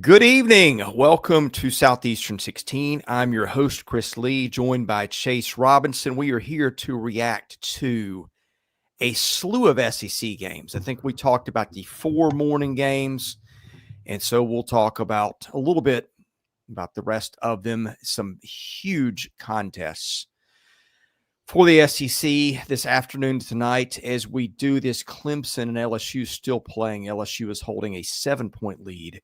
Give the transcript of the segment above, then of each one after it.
Good evening. Welcome to Southeastern 16. I'm your host, Chris Lee, joined by Chase Robinson. We are here to react to a slew of SEC games. I think we talked about the 4 morning games, and so we'll talk about a little bit about the rest of them, some huge contests for the SEC this afternoon tonight. As we do this, Clemson and LSU still playing. LSU is holding a 7-point lead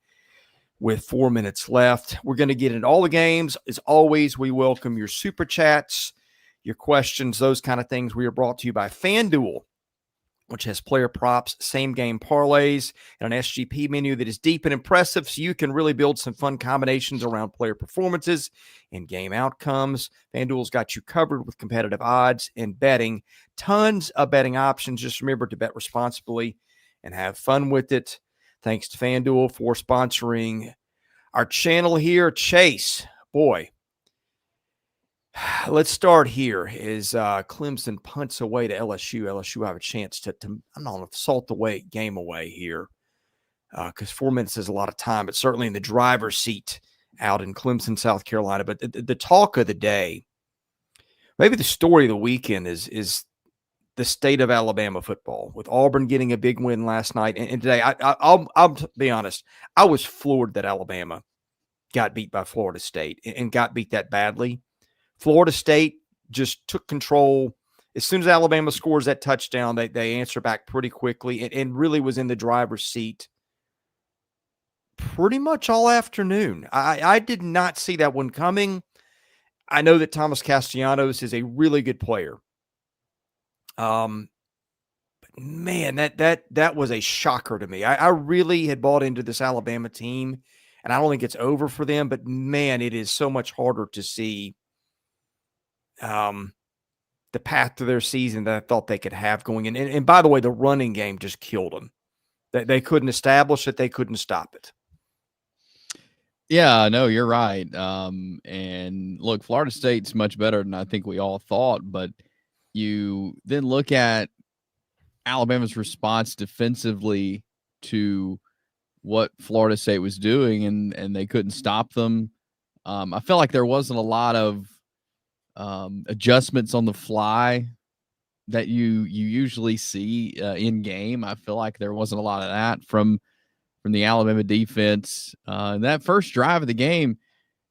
with 4 minutes left. We're going to get into all the games. As always, we welcome your super chats, your questions, those kind of things. We are brought to you by FanDuel, which has player props, same game parlays, and an SGP menu that is deep and impressive, so you can really build some fun combinations around player performances and game outcomes. FanDuel's got you covered with competitive odds and betting. Tons of betting options. Just remember to bet responsibly and have fun with it. Thanks to FanDuel for sponsoring our channel here. Chase, boy, let's start here. As Clemson punts away to LSU. LSU have a chance to I'm not assault the game away here because 4 minutes is a lot of time, but certainly in the driver's seat out in Clemson, South Carolina. But the talk of the day, maybe the story of the weekend is the state of Alabama football, with Auburn getting a big win last night. And today, I'll be honest, I was floored that Alabama got beat by Florida State and got beat that badly. Florida State just took control. As soon as Alabama scores that touchdown, they answer back pretty quickly and really was in the driver's seat pretty much all afternoon. I did not see that one coming. I know that Thomas Castellanos is a really good player. But man, that was a shocker to me. I really had bought into this Alabama team, and I don't think it's over for them, but man, it is so much harder to see the path to their season that I thought they could have going in. And by the way, the running game just killed them. They couldn't establish it. They couldn't stop it. Yeah, no, you're right. And look, Florida State's much better than I think we all thought, but you then look at Alabama's response defensively to what Florida State was doing, and they couldn't stop them. I felt like there wasn't a lot of adjustments on the fly that you usually see in game. I feel like there wasn't a lot of that from the Alabama defense. That first drive of the game,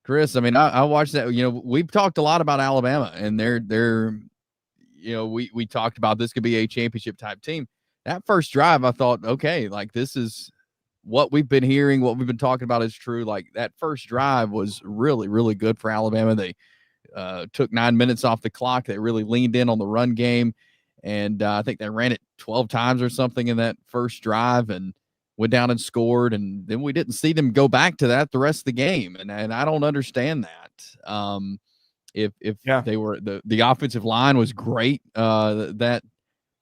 Chris, I mean, I watched that. We've talked a lot about Alabama, and they're we talked about this could be a championship type team. That first drive, I thought, okay, like this is what we've been hearing, what we've been talking about is true. Like that first drive was really, really good for Alabama. They took 9 minutes off the clock. They really leaned in on the run game. And I think they ran it 12 times or something in that first drive and went down and scored. And then we didn't see them go back to that the rest of the game. And I don't understand that. If they were the offensive line was great, that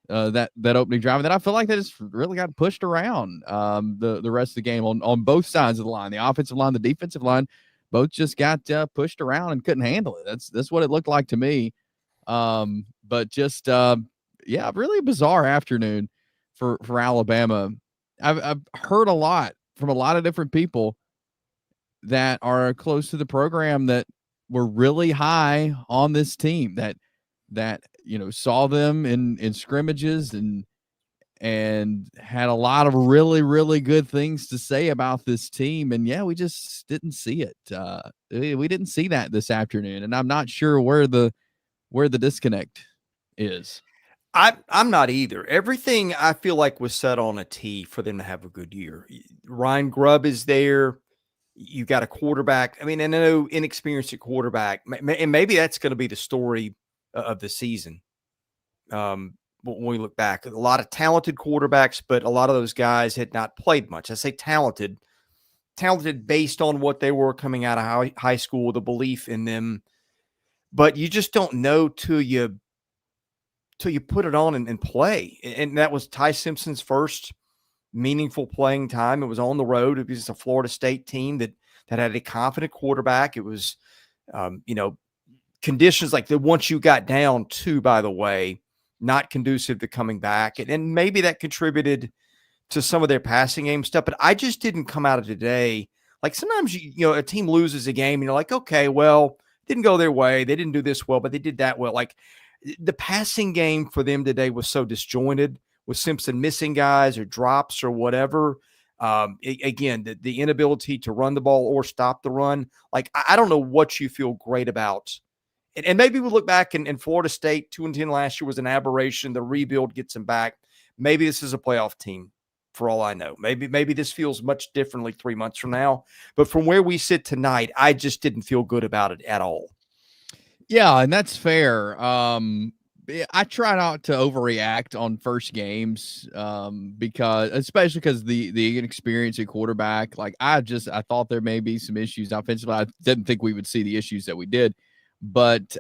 opening drive, and then I feel like they just really got pushed around the rest of the game on both sides of the line, the offensive line, the defensive line, both just got pushed around and couldn't handle it. That's what it looked like to me. But just really bizarre afternoon for Alabama. I've heard a lot from a lot of different people that are close to the program that were really high on this team that saw them in scrimmages and had a lot of really, really good things to say about this team. And we just didn't see it. We didn't see that this afternoon, and I'm not sure where the disconnect is. I'm not either. Everything I feel like was set on a tee for them to have a good year. Ryan Grubb is there. You got a quarterback. I mean, I know inexperienced at quarterback, and maybe that's going to be the story of the season. When we look back, a lot of talented quarterbacks, but a lot of those guys had not played much. I say talented based on what they were coming out of high school, the belief in them. But you just don't know till you put it on and play. And that was Ty Simpson's first meaningful playing time. It was on the road. It was a Florida State team that had a confident quarterback. It was, conditions like the ones you got down to, by the way, not conducive to coming back. And maybe that contributed to some of their passing game stuff. But I just didn't come out of today Like sometimes a team loses a game and you're like, okay, well, didn't go their way. They didn't do this well, but they did that well. Like the passing game for them today was so disjointed with Simpson missing guys or drops or whatever. Again, the inability to run the ball or stop the run. Like, I don't know what you feel great about. And maybe we look back and Florida State 2-10 last year was an aberration. The rebuild gets them back. Maybe this is a playoff team for all I know. Maybe this feels much differently 3 months from now. But from where we sit tonight, I just didn't feel good about it at all. Yeah, and that's fair. I try not to overreact on first games especially because the inexperienced at quarterback. Like I thought there may be some issues offensively. I didn't think we would see the issues that we did, but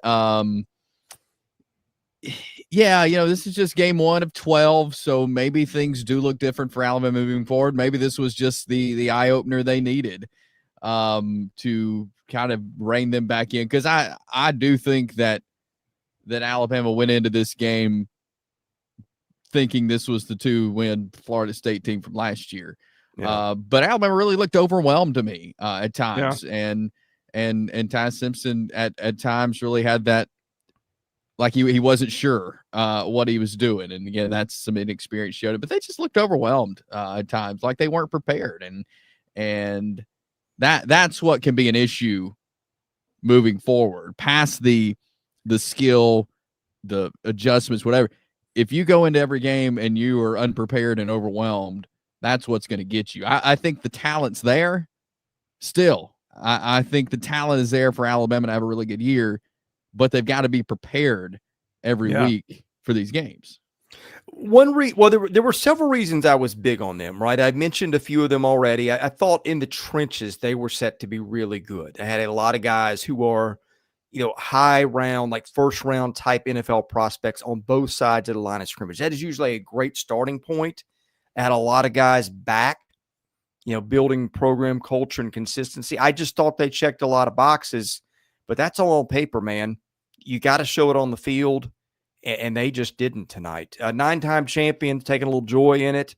yeah, this is just game 1 of 12, so maybe things do look different for Alabama moving forward. Maybe this was just the eye opener they needed to kind of rein them back in, because I do think that Alabama went into this game thinking this was the 2-win Florida State team from last year. Yeah. But Alabama really looked overwhelmed to me at times. Yeah. And Ty Simpson at times really had that, like he wasn't sure what he was doing. And again, that's some inexperience showed it, but they just looked overwhelmed at times, like they weren't prepared. And that's what can be an issue moving forward, past the skill, the adjustments, whatever. If you go into every game and you are unprepared and overwhelmed, that's what's going to get you. I think the talent's there still. I think the talent is there for Alabama to have a really good year, but they've got to be prepared every week for these games. There were several reasons I was big on them, right? I mentioned a few of them already. I thought in the trenches, they were set to be really good. I had a lot of guys who are, high round, like first round type NFL prospects on both sides of the line of scrimmage. That is usually a great starting point. I had a lot of guys back, building program culture and consistency. I just thought they checked a lot of boxes, but that's all on paper, man. You got to show it on the field, and they just didn't tonight. A 9-time champion, taking a little joy in it.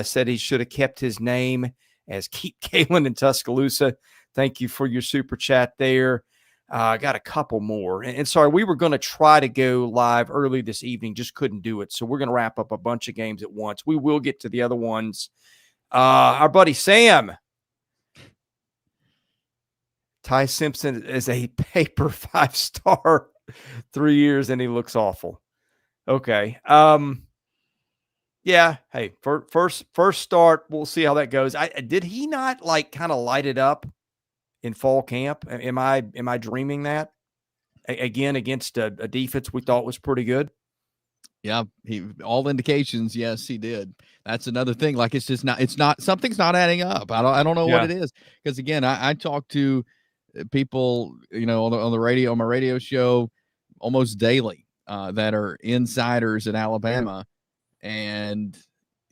Said he should have kept his name as Keep Kalen in Tuscaloosa. Thank you for your super chat there. I got a couple more. And sorry, we were going to try to go live early this evening, just couldn't do it. So we're going to wrap up a bunch of games at once. We will get to the other ones. Our buddy Sam. Ty Simpson is a paper 5-star, 3 years, and he looks awful. Okay. Yeah. Hey, first start. We'll see how that goes. Did he not kind of light it up in fall camp? Am I dreaming that again against a defense we thought was pretty good? Yeah, all indications. Yes, he did. That's another thing. Like it's not something's not adding up. I don't know what it is. Because again, I talk to people, on the radio, on my radio show almost daily that are insiders at Alabama. And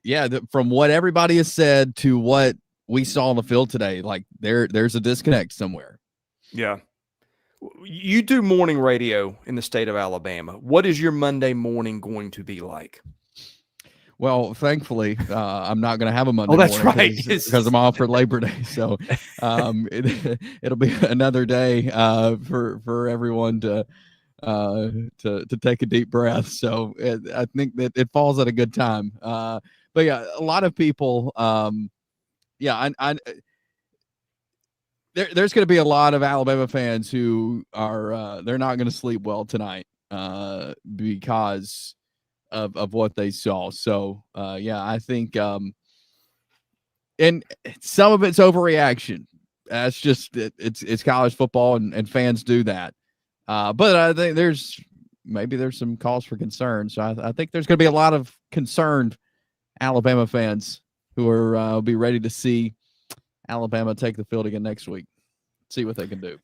yeah, from what everybody has said to what we saw on the field today, like there's a disconnect somewhere. Yeah. You do morning radio in the state of Alabama. What is your Monday morning going to be like? Well, thankfully, I'm not going to have a Monday morning. That's right. Because I'm off for Labor Day. So it'll be another day for everyone to take a deep breath. So I think that it falls at a good time. But yeah, a lot of people, there's going to be a lot of Alabama fans who are they're not going to sleep well tonight because of what they saw. So I think and some of it's overreaction. That's just it's college football and fans do that. But I think there's some cause for concern. So I think there's going to be a lot of concerned Alabama fans who are be ready to see Alabama take the field again next week. See what they can do.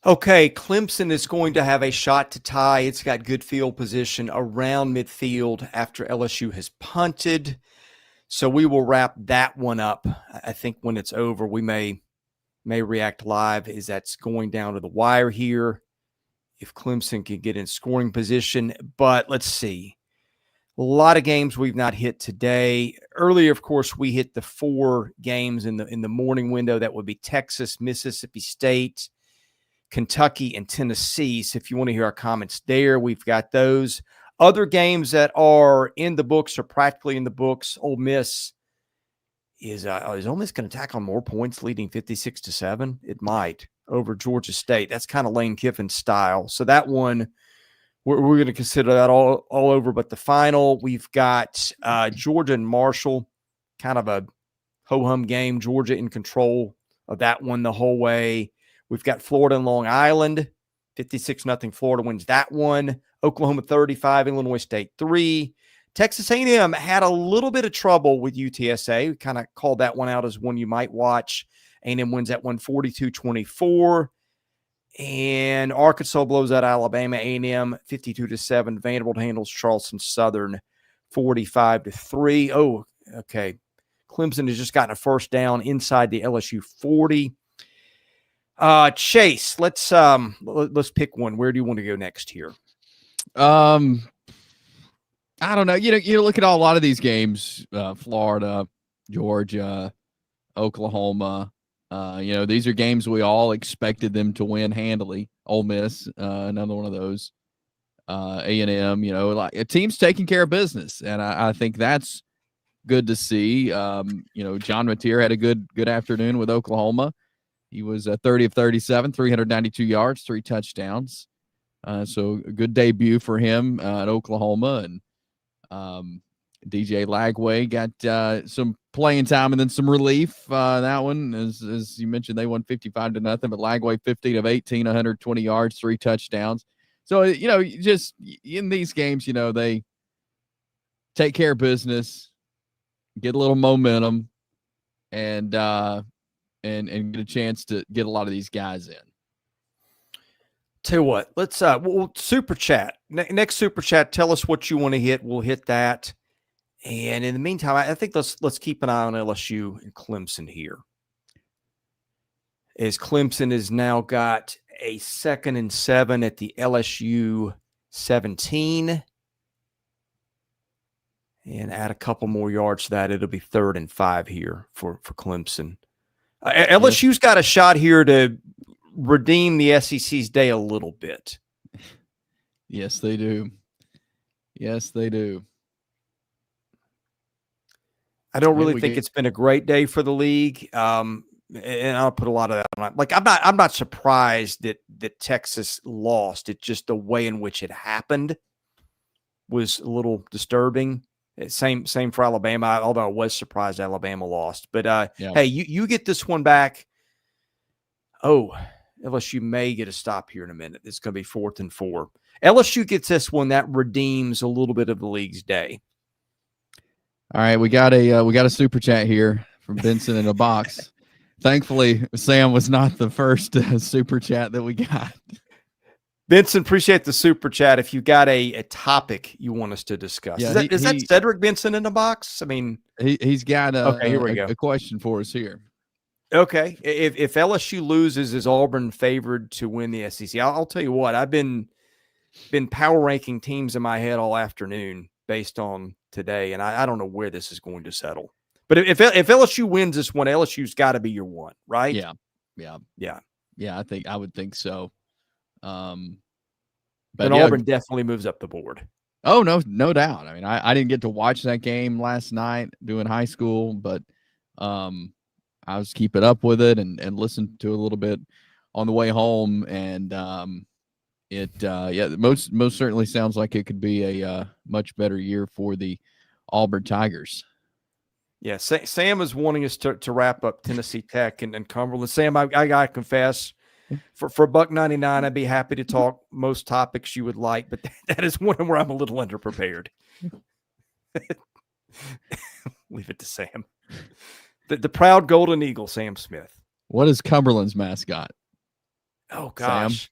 Okay, Clemson is going to have a shot to tie. It's got good field position around midfield after LSU has punted. So we will wrap that one up. I think when it's over, we may react live as that's going down to the wire here if Clemson can get in scoring position. But let's see. A lot of games we've not hit today. Earlier, of course, we hit the 4 games in the morning window. That would be Texas, Mississippi State, Kentucky, and Tennessee. So if you want to hear our comments there, we've got those. Other games that are in the books or practically in the books. Ole Miss is Ole Miss going to tack on more points, leading 56-7? It might over Georgia State. That's kind of Lane Kiffin's style. So that one, we're going to consider that all over. But the final, we've got Georgia and Marshall, kind of a ho-hum game. Georgia in control of that one the whole way. We've got Florida and Long Island, 56-0. Florida wins that one. Oklahoma 35, Illinois State 3. Texas A&M had a little bit of trouble with UTSA. We kind of called that one out as one you might watch. A&M wins that one 42-24. And Arkansas blows out Alabama. A&M 52-7. Vanderbilt handles Charleston Southern 45-3. Oh, okay. Clemson has just gotten a first down inside the LSU 40. Chase, let's pick one. Where do you want to go next here? I don't know. You look at a lot of these games, Florida, Georgia, Oklahoma. These are games we all expected them to win handily. Ole Miss, another one of those. A&M, like a team's taking care of business, and I think that's good to see. John Mateer had a good afternoon with Oklahoma. He was 30 of 37, 392 yards, 3 touchdowns. So a good debut for him at Oklahoma. And DJ Lagway got some playing time and then some relief. That one, as you mentioned, they won 55-0, but Lagway 15 of 18, 120 yards, 3 touchdowns. So, just in these games, they take care of business, get a little momentum, and get a chance to get a lot of these guys in. Tell you what, let's we'll super chat. Next super chat, tell us what you want to hit. We'll hit that. And in the meantime, I think let's keep an eye on LSU and Clemson here. As Clemson has now got a 2nd and 7 at the LSU 17. And add a couple more yards to that, it'll be 3rd and 5 here for Clemson. LSU's got a shot here to redeem the SEC's day a little bit. Yes, they do. Yes, they do. I don't really think it's been a great day for the league. And I'll put a lot of that on. Like, I'm not surprised that Texas lost. It's just the way in which it happened was a little disturbing. Same for Alabama, although I was surprised Alabama lost. But hey, you get this one back. Oh, LSU may get a stop here in a minute. It's going to be 4th and 4. LSU gets this one. That redeems a little bit of the league's day. All right, we got a super chat here from Benson in a box. Thankfully, Sam was not the first super chat that we got. Benson, appreciate the super chat. If you got a topic you want us to discuss, is that Cedric Benson in the box? I mean, he's got here we go. A question for us here. Okay, if LSU loses, is Auburn favored to win the SEC? I'll tell you what, I've been power ranking teams in my head all afternoon based on today, and I don't know where this is going to settle. But if LSU wins this one, LSU's got to be your one, right? Yeah. I would think so. But Auburn definitely moves up the board. Oh, no doubt. I mean, I didn't get to watch that game last night doing high school, but I was keeping up with it and listened to a little bit on the way home, and it most certainly sounds like it could be a much better year for the Auburn Tigers. Yeah, Sam is wanting us to wrap up Tennessee Tech and Cumberland. Sam, I gotta confess, for $1.99, I'd be happy to talk most topics you would like, but that is one where I'm a little underprepared. Leave it to Sam. The proud Golden Eagle, Sam Smith. What is Cumberland's mascot? Oh, gosh. Sam?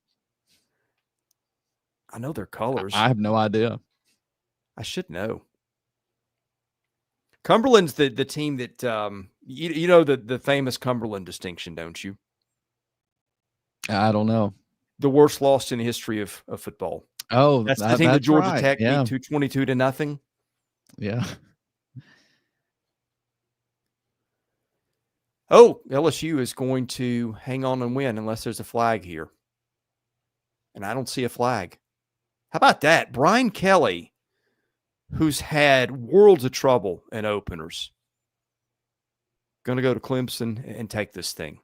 I know their colors. I have no idea. I should know. Cumberland's the team that you know the famous Cumberland distinction, don't you? I don't know. The worst loss in the history of football. Oh, that's the team that Georgia right. Tech beat 222-0. Yeah. Oh, LSU is going to hang on and win unless there's a flag here. And I don't see a flag. How about that? Brian Kelly, who's had worlds of trouble in openers, going to go to Clemson and take this thing.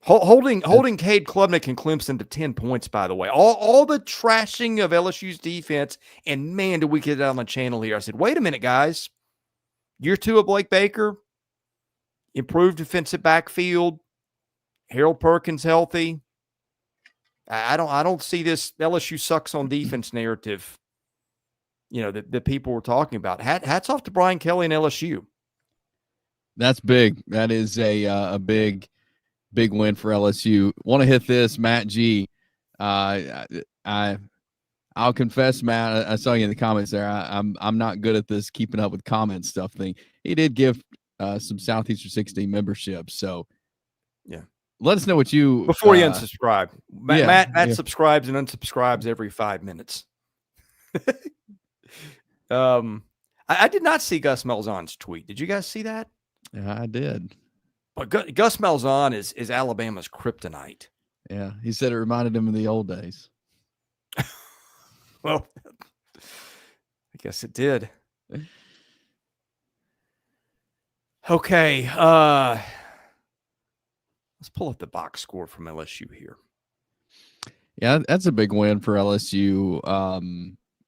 Holding Cade Klubnik and Clemson to 10 points, by the way. All the trashing of LSU's defense, and man, did we get it on the channel here. I said, wait a minute, guys. Year 2 of Blake Baker, improved defensive backfield, Harold Perkins healthy. I don't see this LSU sucks on defense narrative, that people were talking about. Hats off to Brian Kelly and LSU. That's big. That is a big win for LSU. Want to hit this, Matt G. I'll confess, Matt. I saw you in the comments there. I'm not good at this keeping up with comments stuff thing. He did give some Southeastern 16 memberships, so yeah. Let us know what you before you unsubscribe. Matt subscribes and unsubscribes every 5 minutes. I did not see Gus Malzahn's tweet. Did you guys see that? Yeah, I did. But Gus Malzahn is Alabama's kryptonite. Yeah, he said it reminded him of the old days. Well, I guess it did. Okay, let's pull up the box score from LSU here. Yeah, that's a big win for LSU.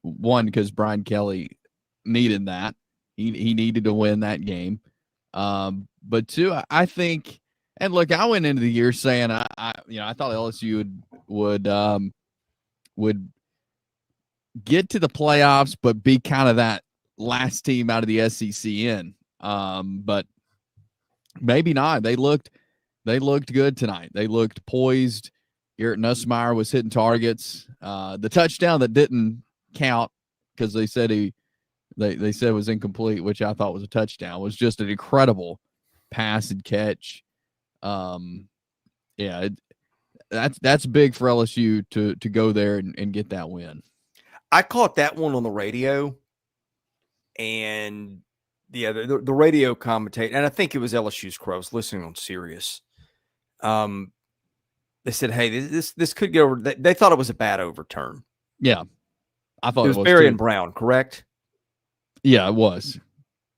One, because Brian Kelly needed that. He needed to win that game. But two, I think, and look, I went into the year saying I thought LSU would get to the playoffs, but be kind of that last team out of the SEC in. But maybe not. They looked good tonight. They looked poised. Garrett Nussmeier was hitting targets. The touchdown that didn't count because they said they said it was incomplete, which I thought was a touchdown, was just an incredible pass and catch. That's big for LSU to go there and get that win. I caught that one on the radio, and the radio commentator, and I think it was LSU's crew. I was listening on Sirius. They said, "Hey, this could go over." They thought it was a bad overturn. Yeah, I thought it was Barry and Brown, correct? Yeah, it was.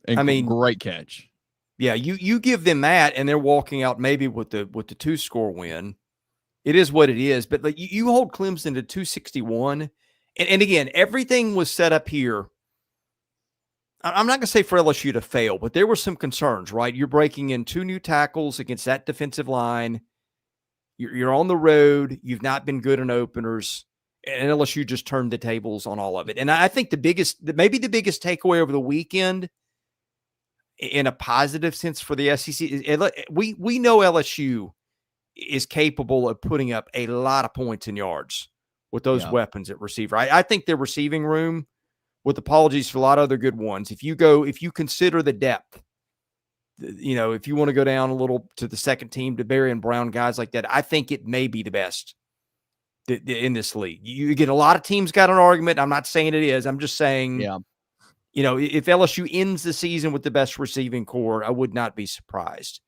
And great catch. Yeah, you give them that, and they're walking out maybe with the 2-score win. It is what it is. But like you hold Clemson to 261, and again, everything was set up here. I'm not going to say for LSU to fail, but there were some concerns, right? You're breaking in 2 new tackles against that defensive line. You're on the road. You've not been good in openers. And LSU just turned the tables on all of it. And I think maybe the biggest takeaway over the weekend in a positive sense for the SEC is we know LSU is capable of putting up a lot of points and yards with those weapons at receiver. I think their receiving room, with apologies for a lot of other good ones, if you consider the depth, if you want to go down a little to the second team, to Barry and Brown, guys like that, I think it may be the best in this league. You get a lot of teams got an argument. I'm not saying it is. I'm just saying, if LSU ends the season with the best receiving core, I would not be surprised.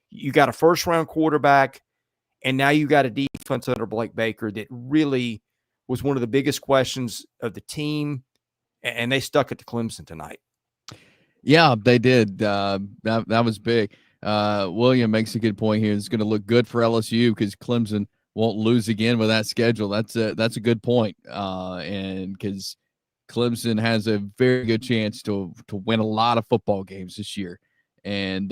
You got a first-round quarterback, and now you got a defense under Blake Baker that really was one of the biggest questions of the team, and they stuck it to Clemson tonight. Yeah, they did. That was big. William makes a good point here. It's going to look good for LSU because Clemson won't lose again with that schedule. That's a good point. And because Clemson has a very good chance to win a lot of football games this year. And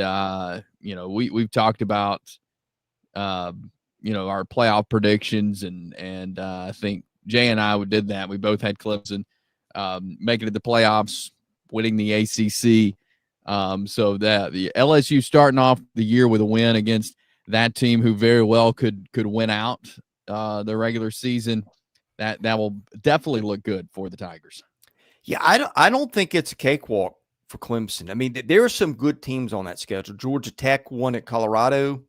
we've talked about our playoff predictions, and I think Jay and I did that. We both had Clemson making it to the playoffs, winning the ACC. So that the LSU starting off the year with a win against that team who very well could win out the regular season, that will definitely look good for the Tigers. Yeah, I don't think it's a cakewalk for Clemson. I mean, there are some good teams on that schedule. Georgia Tech won at Colorado.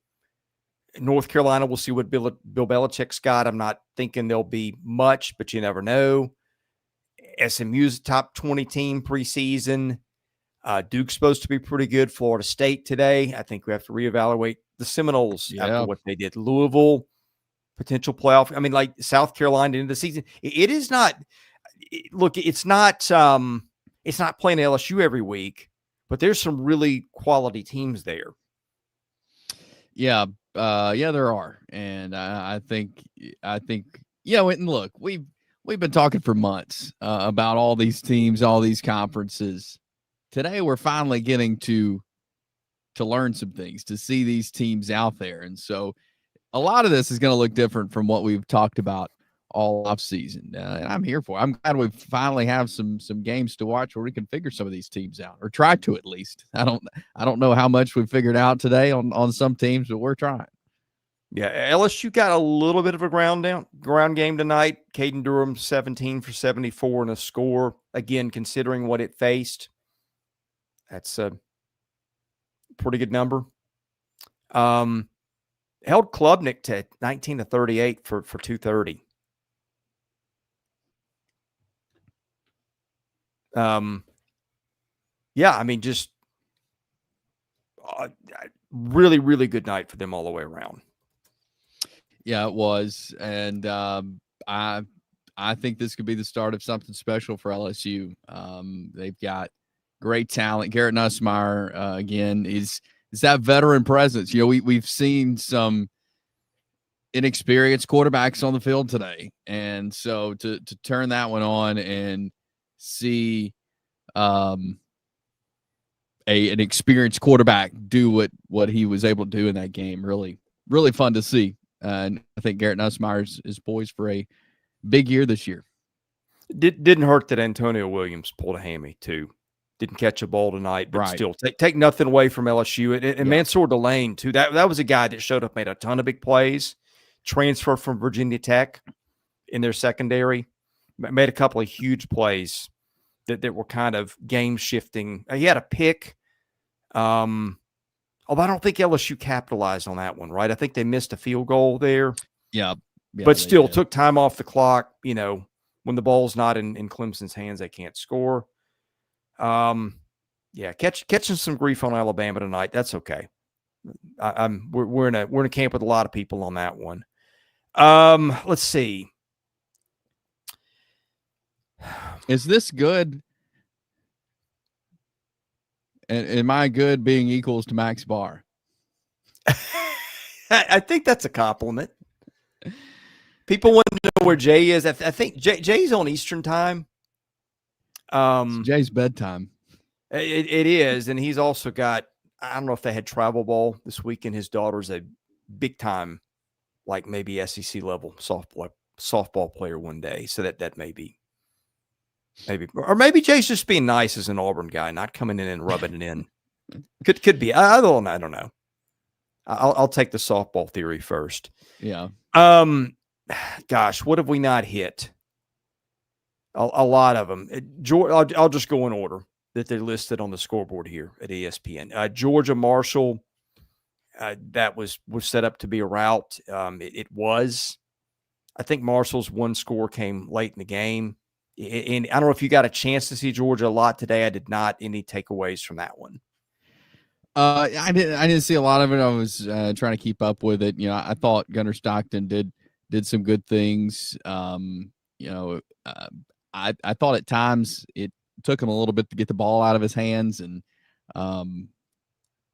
North Carolina, we'll see what Bill Belichick's got. I'm not thinking there'll be much, but you never know. SMU's a top 20 team preseason. Duke's supposed to be pretty good. Florida State today. I think we have to reevaluate the Seminoles after what they did. Louisville, potential playoff. I mean, like South Carolina into the season. It is not. Look, it's not playing LSU every week, but there's some really quality teams there. Yeah, there are, and I think, and look, we've been talking for months about all these teams, all these conferences. Today, we're finally getting to learn some things, to see these teams out there, and so a lot of this is going to look different from what we've talked about all off season, and I'm here for it. I'm glad we finally have some games to watch where we can figure some of these teams out, or try to at least. I don't know how much we've figured out today on some teams, but we're trying. Yeah, LSU got a little bit of a ground game tonight. Caden Durham 17 for 74 and a score. Again, considering what it faced, that's a pretty good number. Held Klubnik to 19 to 38 for 230. Yeah, I mean, just really, really good night for them all the way around. Yeah, it was, and I think this could be the start of something special for LSU. They've got great talent. Garrett Nussmeier again is that veteran presence. You know, we've seen some inexperienced quarterbacks on the field today, and so to turn that one on and see an experienced quarterback do what he was able to do in that game, really, really fun to see. And I think Garrett Nussmeier is poised for a big year this year. Didn't hurt that Antonio Williams pulled a hammy too. Didn't catch a ball tonight, but still take nothing away from LSU. And Mansour Delane too. That was a guy that showed up, made a ton of big plays. Transfer from Virginia Tech in their secondary, made a couple of huge plays that were kind of game shifting. He had a pick. Although I don't think LSU capitalized on that one, right? I think they missed a field goal there. Yeah, but still took time off the clock. You know, when the ball's not in Clemson's hands, they can't score. Yeah, catching some grief on Alabama tonight. That's okay. We're in a camp with a lot of people on that one. Let's see. Is this good? And am I good being equals to Max Barr? I think that's a compliment. People want to know where Jay is. I think Jay's on Eastern time. It's Jay's bedtime. It is, and he's also got, I don't know if they had travel ball this weekend. His daughter's a big time, like maybe SEC level softball player one day. So that may be. Maybe Jay's just being nice as an Auburn guy, not coming in and rubbing it in. Could be. I don't know. I'll take the softball theory first. Yeah. Gosh, what have we not hit? A lot of them. I'll just go in order that they're listed on the scoreboard here at ESPN. Georgia Marshall, that was set up to be a rout. It was. I think Marshall's one score came late in the game. And I don't know if you got a chance to see Georgia a lot today. I did not. Any takeaways from that one? I didn't see a lot of it. I was trying to keep up with it. You know, I thought Gunnar Stockton did some good things. You know, I thought at times it took him a little bit to get the ball out of his hands, and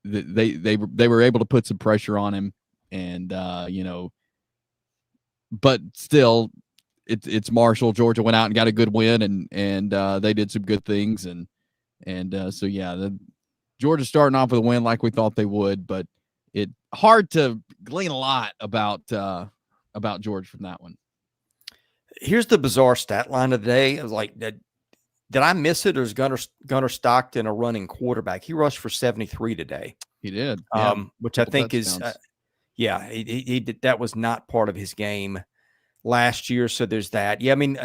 they were able to put some pressure on him, and you know, but still. It's Marshall. Georgia went out and got a good win, and they did some good things, and so yeah, Georgia starting off with a win like we thought they would, but it hard to glean a lot about Georgia from that one. Here's the bizarre stat line of the day. I was like, did I miss it, or is Gunnar Stockton a running quarterback? He rushed for 73 today. He did, which I think is, he did. That was not part of his game last year, so there's that. Yeah, I mean,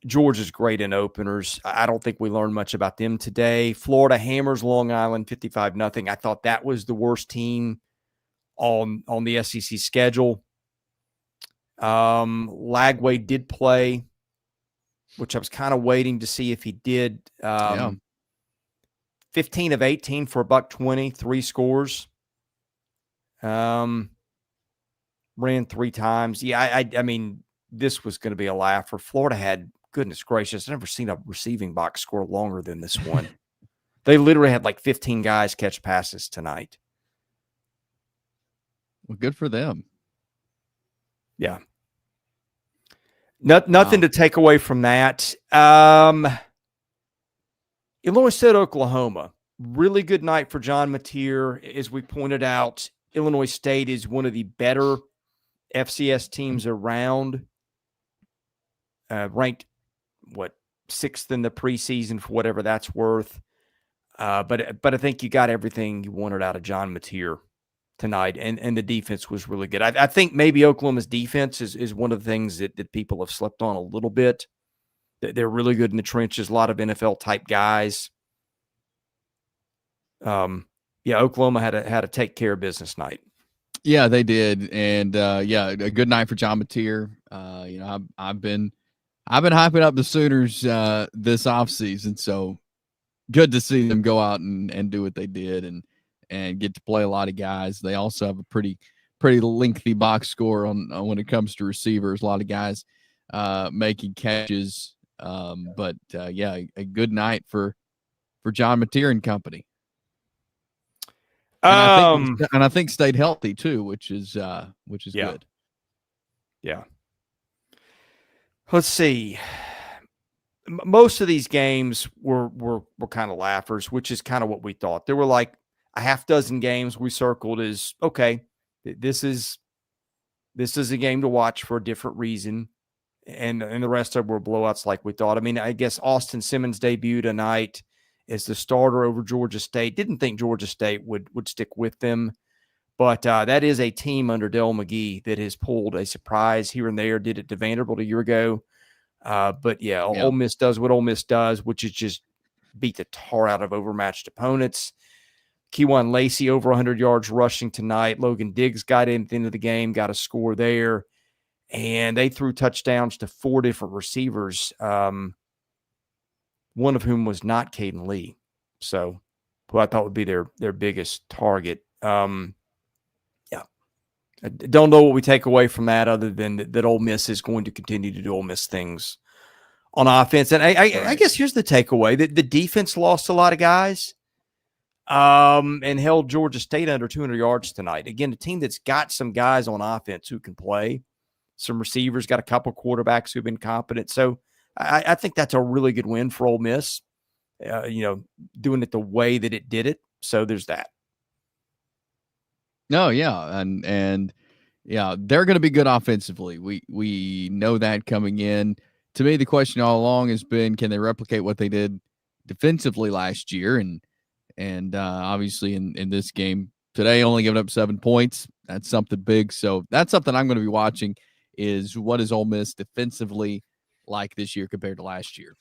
Georgia's great in openers. I don't think we learned much about them today. Florida hammers Long Island 55-0. I thought that was the worst team on the SEC schedule. Lagway did play. which I was kind of waiting to see if he did. 15 of 18 for $120, 3 scores. Ran 3 times. Yeah, I mean, this was going to be a laugher. Florida had, goodness gracious, I've never seen a receiving box score longer than this one. They literally had like 15 guys catch passes tonight. Well, good for them. Yeah. Nothing to take away from that. Illinois State, Oklahoma. Really good night for John Mateer. As we pointed out, Illinois State is one of the better FCS teams around. Ranked, 6th in the preseason for whatever that's worth. But I think you got everything you wanted out of John Mateer tonight, and the defense was really good. I think maybe Oklahoma's defense is one of the things that people have slept on a little bit. They're really good in the trenches, a lot of NFL-type guys. Oklahoma had to take care of business night. Yeah, they did, and a good night for John Mateer. I've been hyping up the Sooners this offseason, so good to see them go out and do what they did and get to play a lot of guys. They also have a pretty lengthy box score on when it comes to receivers. A lot of guys making catches. A good night for John Mateer and company. And I think stayed healthy too, which is good. Yeah. Let's see. Most of these games were kind of laughers, which is kind of what we thought. There were like a half dozen games we circled as, okay, this is a game to watch for a different reason. And the rest of them were blowouts like we thought. I mean, I guess Austin Simmons debuted tonight as the starter over Georgia State. Didn't think Georgia State would stick with them. But that is a team under Dell McGee that has pulled a surprise here and there. Did it to Vanderbilt a year ago. Ole Miss does what Ole Miss does, which is just beat the tar out of overmatched opponents. Kewan Lacey over 100 yards rushing tonight. Logan Diggs got in at the end of the game, got a score there. And they threw touchdowns to 4 different receivers, one of whom was not Caden Lee. So who I thought would be their biggest target. I don't know what we take away from that other than that Ole Miss is going to continue to do Ole Miss things on offense. And I guess here's the takeaway. The defense lost a lot of guys and held Georgia State under 200 yards tonight. Again, a team that's got some guys on offense who can play, some receivers, got a couple quarterbacks who've been competent. So I think that's a really good win for Ole Miss, doing it the way that it did it. So there's that. No, yeah, and they're going to be good offensively. We know that coming in. To me, the question all along has been, can they replicate what they did defensively last year? And obviously in this game today, only giving up 7 points. That's something big. So that's something I'm going to be watching. Is what is Ole Miss defensively like this year compared to last year?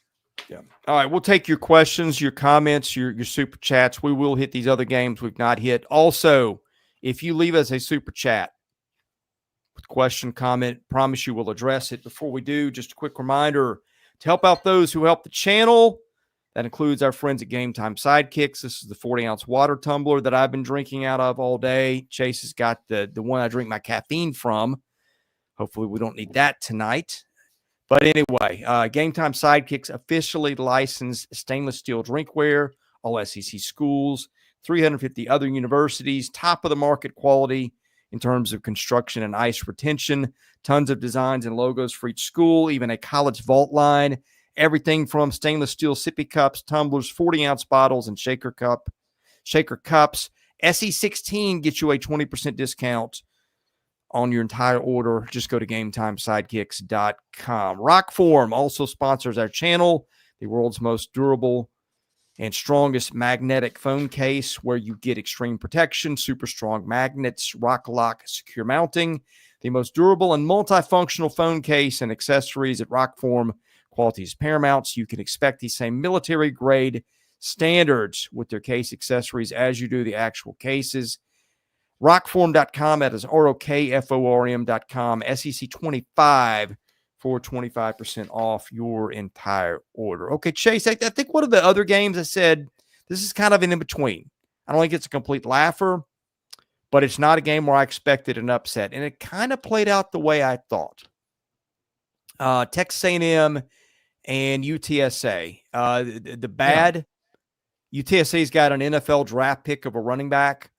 Yeah. All right. We'll take your questions, your comments, your super chats. We will hit these other games we've not hit. Also, if you leave us a super chat with question, comment, promise you we'll address it. Before we do, just a quick reminder to help out those who help the channel. That includes our friends at Game Time Sidekicks. This is the 40-ounce water tumbler that I've been drinking out of all day. Chase has got the one I drink my caffeine from. Hopefully we don't need that tonight. But anyway, Game Time Sidekicks officially licensed stainless steel drinkware, all SEC schools, 350 other universities, top of the market quality in terms of construction and ice retention, tons of designs and logos for each school, even a college vault line, everything from stainless steel sippy cups, tumblers, 40-ounce bottles, and shaker cups. SE16 gets you a 20% discount on your entire order. Just go to GameTimeSidekicks.com. Rockform also sponsors our channel, the world's most durable and strongest magnetic phone case, where you get extreme protection, super strong magnets, rock lock, secure mounting, the most durable and multifunctional phone case and accessories at Rockform. Quality is paramount, so you can expect the same military grade standards with their case accessories as you do the actual cases. Rockform.com, that is ROKFORM.com. SEC 25 for 25% off your entire order. Okay, Chase, I think one of the other games I said, this is kind of an in-between. I don't think it's a complete laugher, but it's not a game where I expected an upset. And it kind of played out the way I thought. Texas A&M and UTSA. The bad, UTSA's got an NFL draft pick of a running back.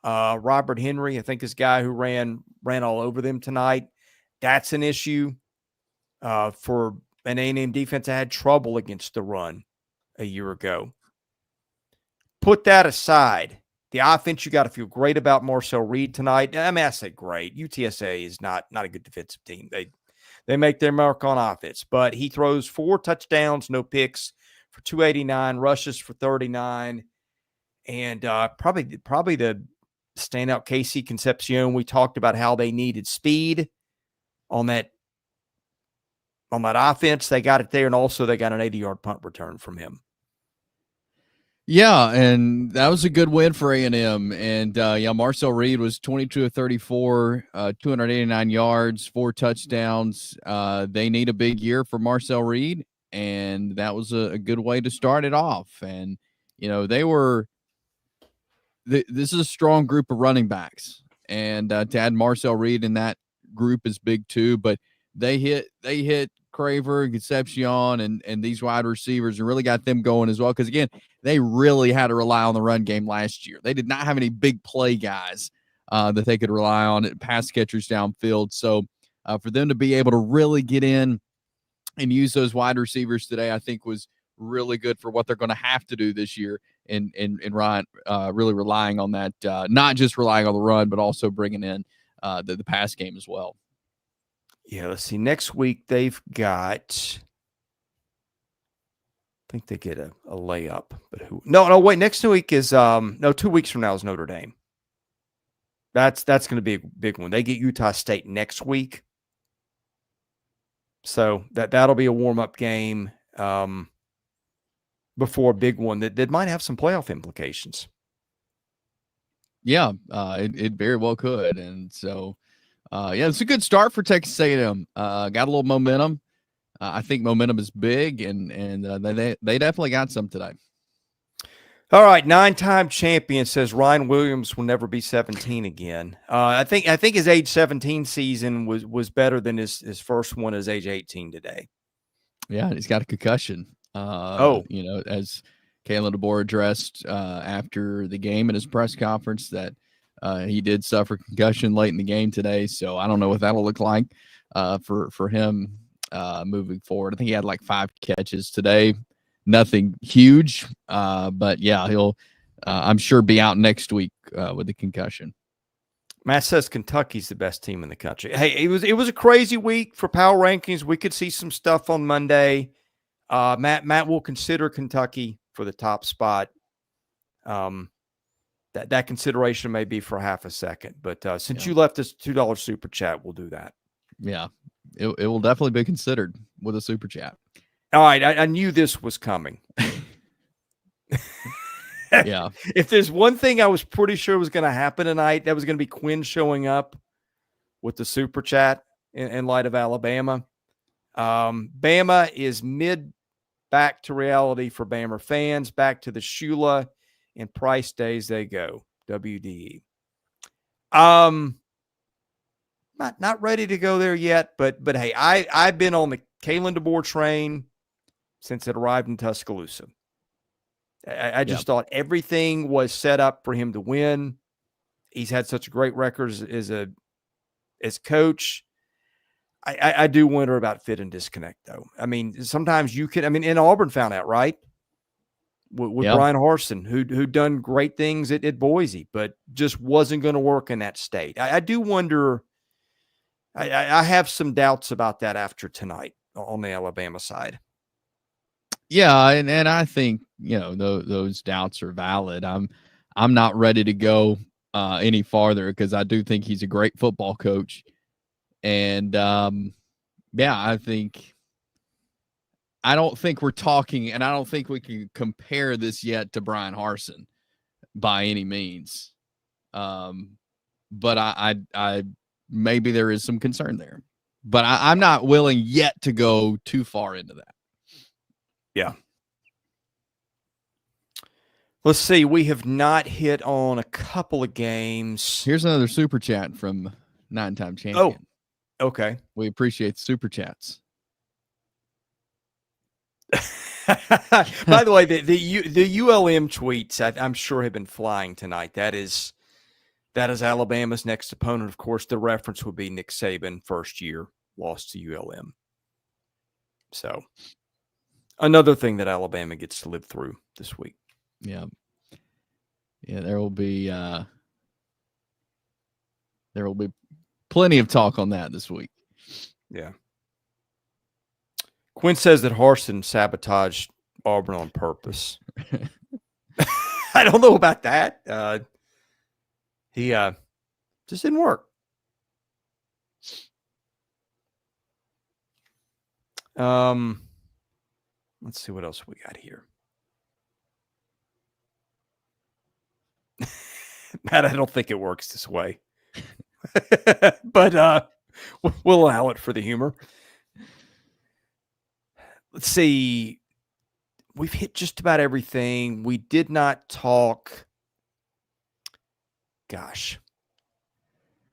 Robert Henry, I think this guy who ran all over them tonight. That's an issue for an A&M defense that had trouble against the run a year ago. Put that aside. The offense, you got to feel great about Marcel Reed tonight. I mean, I say great. UTSA is not a good defensive team. They make their mark on offense, but he throws 4 touchdowns, no picks for 289, rushes for 39, and probably the standout KC Concepcion. We talked about how they needed speed on that offense. They got it there, and also they got an 80-yard punt return from him. Yeah, and that was a good win for A&M. And, Marcel Reed was 22 of 34, 289 yards, 4 touchdowns. They need a big year for Marcel Reed, and that was a good way to start it off. And, this is a strong group of running backs. And to add Marcel Reed in that group is big too. But they hit Craver, Concepcion, and these wide receivers and really got them going as well. Because, again, they really had to rely on the run game last year. They did not have any big play guys that they could rely on, pass catchers downfield. So for them to be able to really get in and use those wide receivers today, I think was really good for what they're going to have to do this year and Ryan really relying on that, not just relying on the run, but also bringing in the pass game as well. Yeah, let's see. Next week they've got, I think they get a layup, but who? No, wait. Next week is 2 weeks from now is Notre Dame. That's going to be a big one. They get Utah State next week, so that'll be a warm up game before a big one that might have some playoff implications. Yeah, it very well could, and so it's a good start for Texas A&M. Got a little momentum. I think momentum is big, and they definitely got some today. All right, 9-time champion says Ryan Williams will never be 17 again. I think his age 17 season was better than his first one as age 18 today. Yeah, he's got a concussion. As Kalen DeBoer addressed after the game in his press conference that he did suffer concussion late in the game today. So I don't know what that'll look like for him moving forward. I think he had like 5 catches today. Nothing huge, but yeah, he'll I'm sure be out next week with the concussion. Matt says Kentucky's the best team in the country. Hey, it was a crazy week for power rankings. We could see some stuff on Monday. Matt will consider Kentucky for the top spot. That consideration may be for half a second, but since you left us $2 super chat, we'll do that. Yeah, it will definitely be considered with a super chat. All right, I knew this was coming. Yeah. If there's one thing I was pretty sure was going to happen tonight, that was going to be Quinn showing up with the super chat in light of Alabama. Bama is back to reality for Bama fans, back to the Shula and Price days they go. WDE. Not ready to go there yet, but hey, I've been on the Kalen DeBoer train since it arrived in Tuscaloosa. I just thought everything was set up for him to win. He's had such a great record as coach. I do wonder about fit and disconnect, though. I mean, sometimes you can. I mean, and Auburn found out, right? With Brian Harsin, who'd done great things at Boise, but just wasn't going to work in that state. I do wonder. I have some doubts about that after tonight on the Alabama side. Yeah, and I think those doubts are valid. I'm not ready to go any farther because I do think he's a great football coach, and I don't think we're talking, and I don't think we can compare this yet to Brian Harsin by any means. But I maybe there is some concern there. but I'm not willing yet to go too far into that. Yeah. Let's see. We have not hit on a couple of games. Here's another super chat from 9-time champion. Oh, okay. We appreciate super chats. By the way, the ULM tweets I'm sure have been flying tonight. That is Alabama's next opponent. Of course, the reference would be Nick Saban, first year, lost to ULM. So another thing that Alabama gets to live through this week. Yeah. Yeah, there will be plenty of talk on that this week. Yeah. Quinn says that Harsin sabotaged Auburn on purpose. I don't know about that. He just didn't work. Let's see what else we got here. Matt, I don't think it works this way. But we'll allow it for the humor. Let's see. We've hit just about everything. We did not talk. Gosh.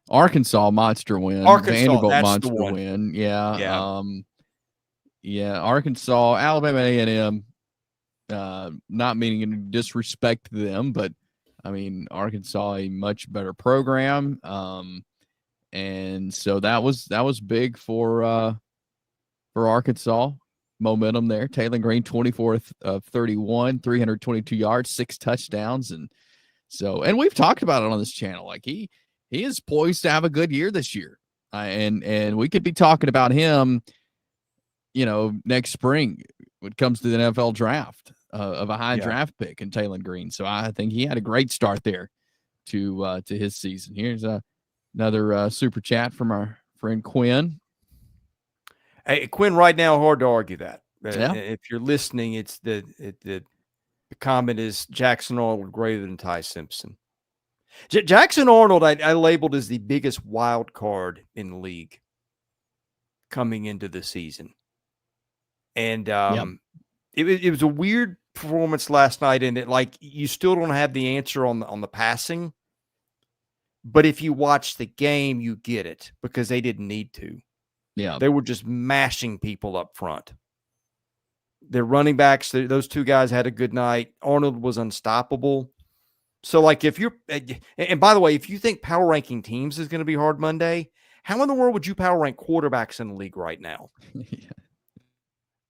Arkansas monster win. Vanderbilt monster win. Yeah. Yeah. Yeah. Arkansas, Alabama A&M. Not meaning to disrespect them, but I mean Arkansas a much better program. And so that was big for Arkansas. Momentum there. Taylor Green, 24 of 31, 322 yards, 6 touchdowns. And we've talked about it on this channel. Like he is poised to have a good year this year. And we could be talking about him, next spring when it comes to the NFL draft of a high draft pick in Taylor Green. So I think he had a great start there to his season. Here's another super chat from our friend Quinn. Hey, Quinn, right now, hard to argue that. Yeah. If you're listening, it's the comment is Jackson Arnold greater than Ty Simpson. Jackson Arnold, I labeled as the biggest wild card in the league coming into the season. And it was a weird performance last night, and you still don't have the answer on the passing. But if you watch the game, you get it because they didn't need to. Yeah. They were just mashing people up front. Their running backs, those two guys had a good night. Arnold was unstoppable. So, if you're – and by the way, if you think power ranking teams is going to be hard Monday, how in the world would you power rank quarterbacks in the league right now? Yeah.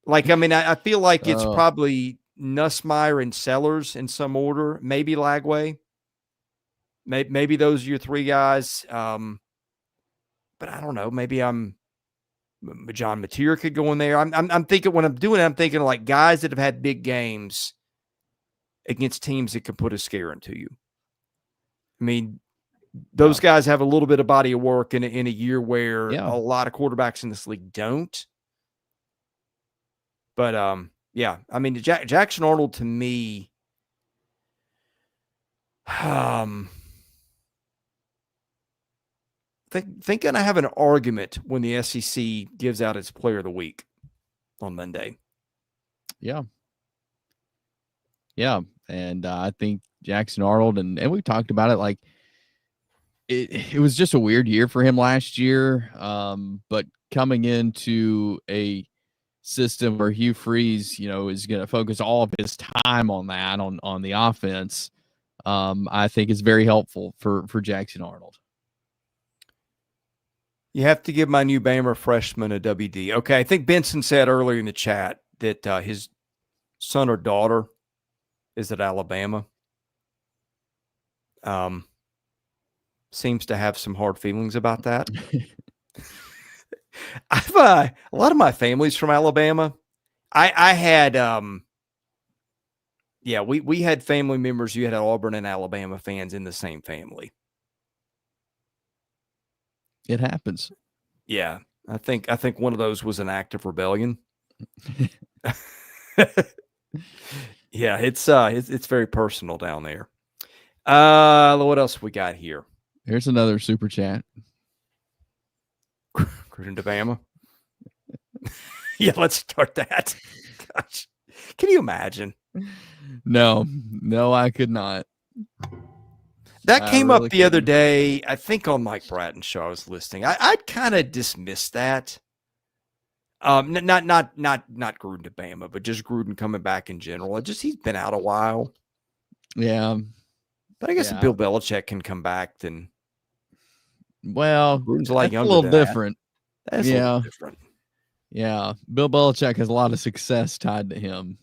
I feel like it's probably Nussmeier and Sellers in some order, maybe Lagway. Maybe those are your three guys. But I don't know. Maybe John Mateer could go in there. I'm thinking when I'm doing it, I'm thinking like guys that have had big games against teams that could put a scare into you. I mean, those guys have a little bit of body of work in a year where a lot of quarterbacks in this league don't. But I mean, Jackson Arnold to me, think going to have an argument when the SEC gives out its player of the week on Monday. Yeah. Yeah. And I think Jackson Arnold, and we talked about it, like it was just a weird year for him last year. But coming into a system where Hugh Freeze, is going to focus all of his time on that, on the offense, I think is very helpful for Jackson Arnold. You have to give my new Bama freshman a WD. Okay, I think Benson said earlier in the chat that his son or daughter is at Alabama. Seems to have some hard feelings about that. A lot of my family's from Alabama. I had we had family members who had Auburn and Alabama fans in the same family. It happens. Yeah, I think one of those was an act of rebellion. Yeah, it's very personal down there. What else we got here? Here's another super chat. Gruden to Bama. Yeah, let's start that. Gosh, can you imagine? No, I could not. That I came up really the other couldn't. day, I think on Mike Bratton's show I was listening. I'd kind of dismissed that. Not Gruden to Bama, but just Gruden coming back in general. He's been out a while. Yeah. But I guess if Bill Belichick can come back, then Gruden's a lot that's younger a little than different. That's a little different. Yeah. Bill Belichick has a lot of success tied to him.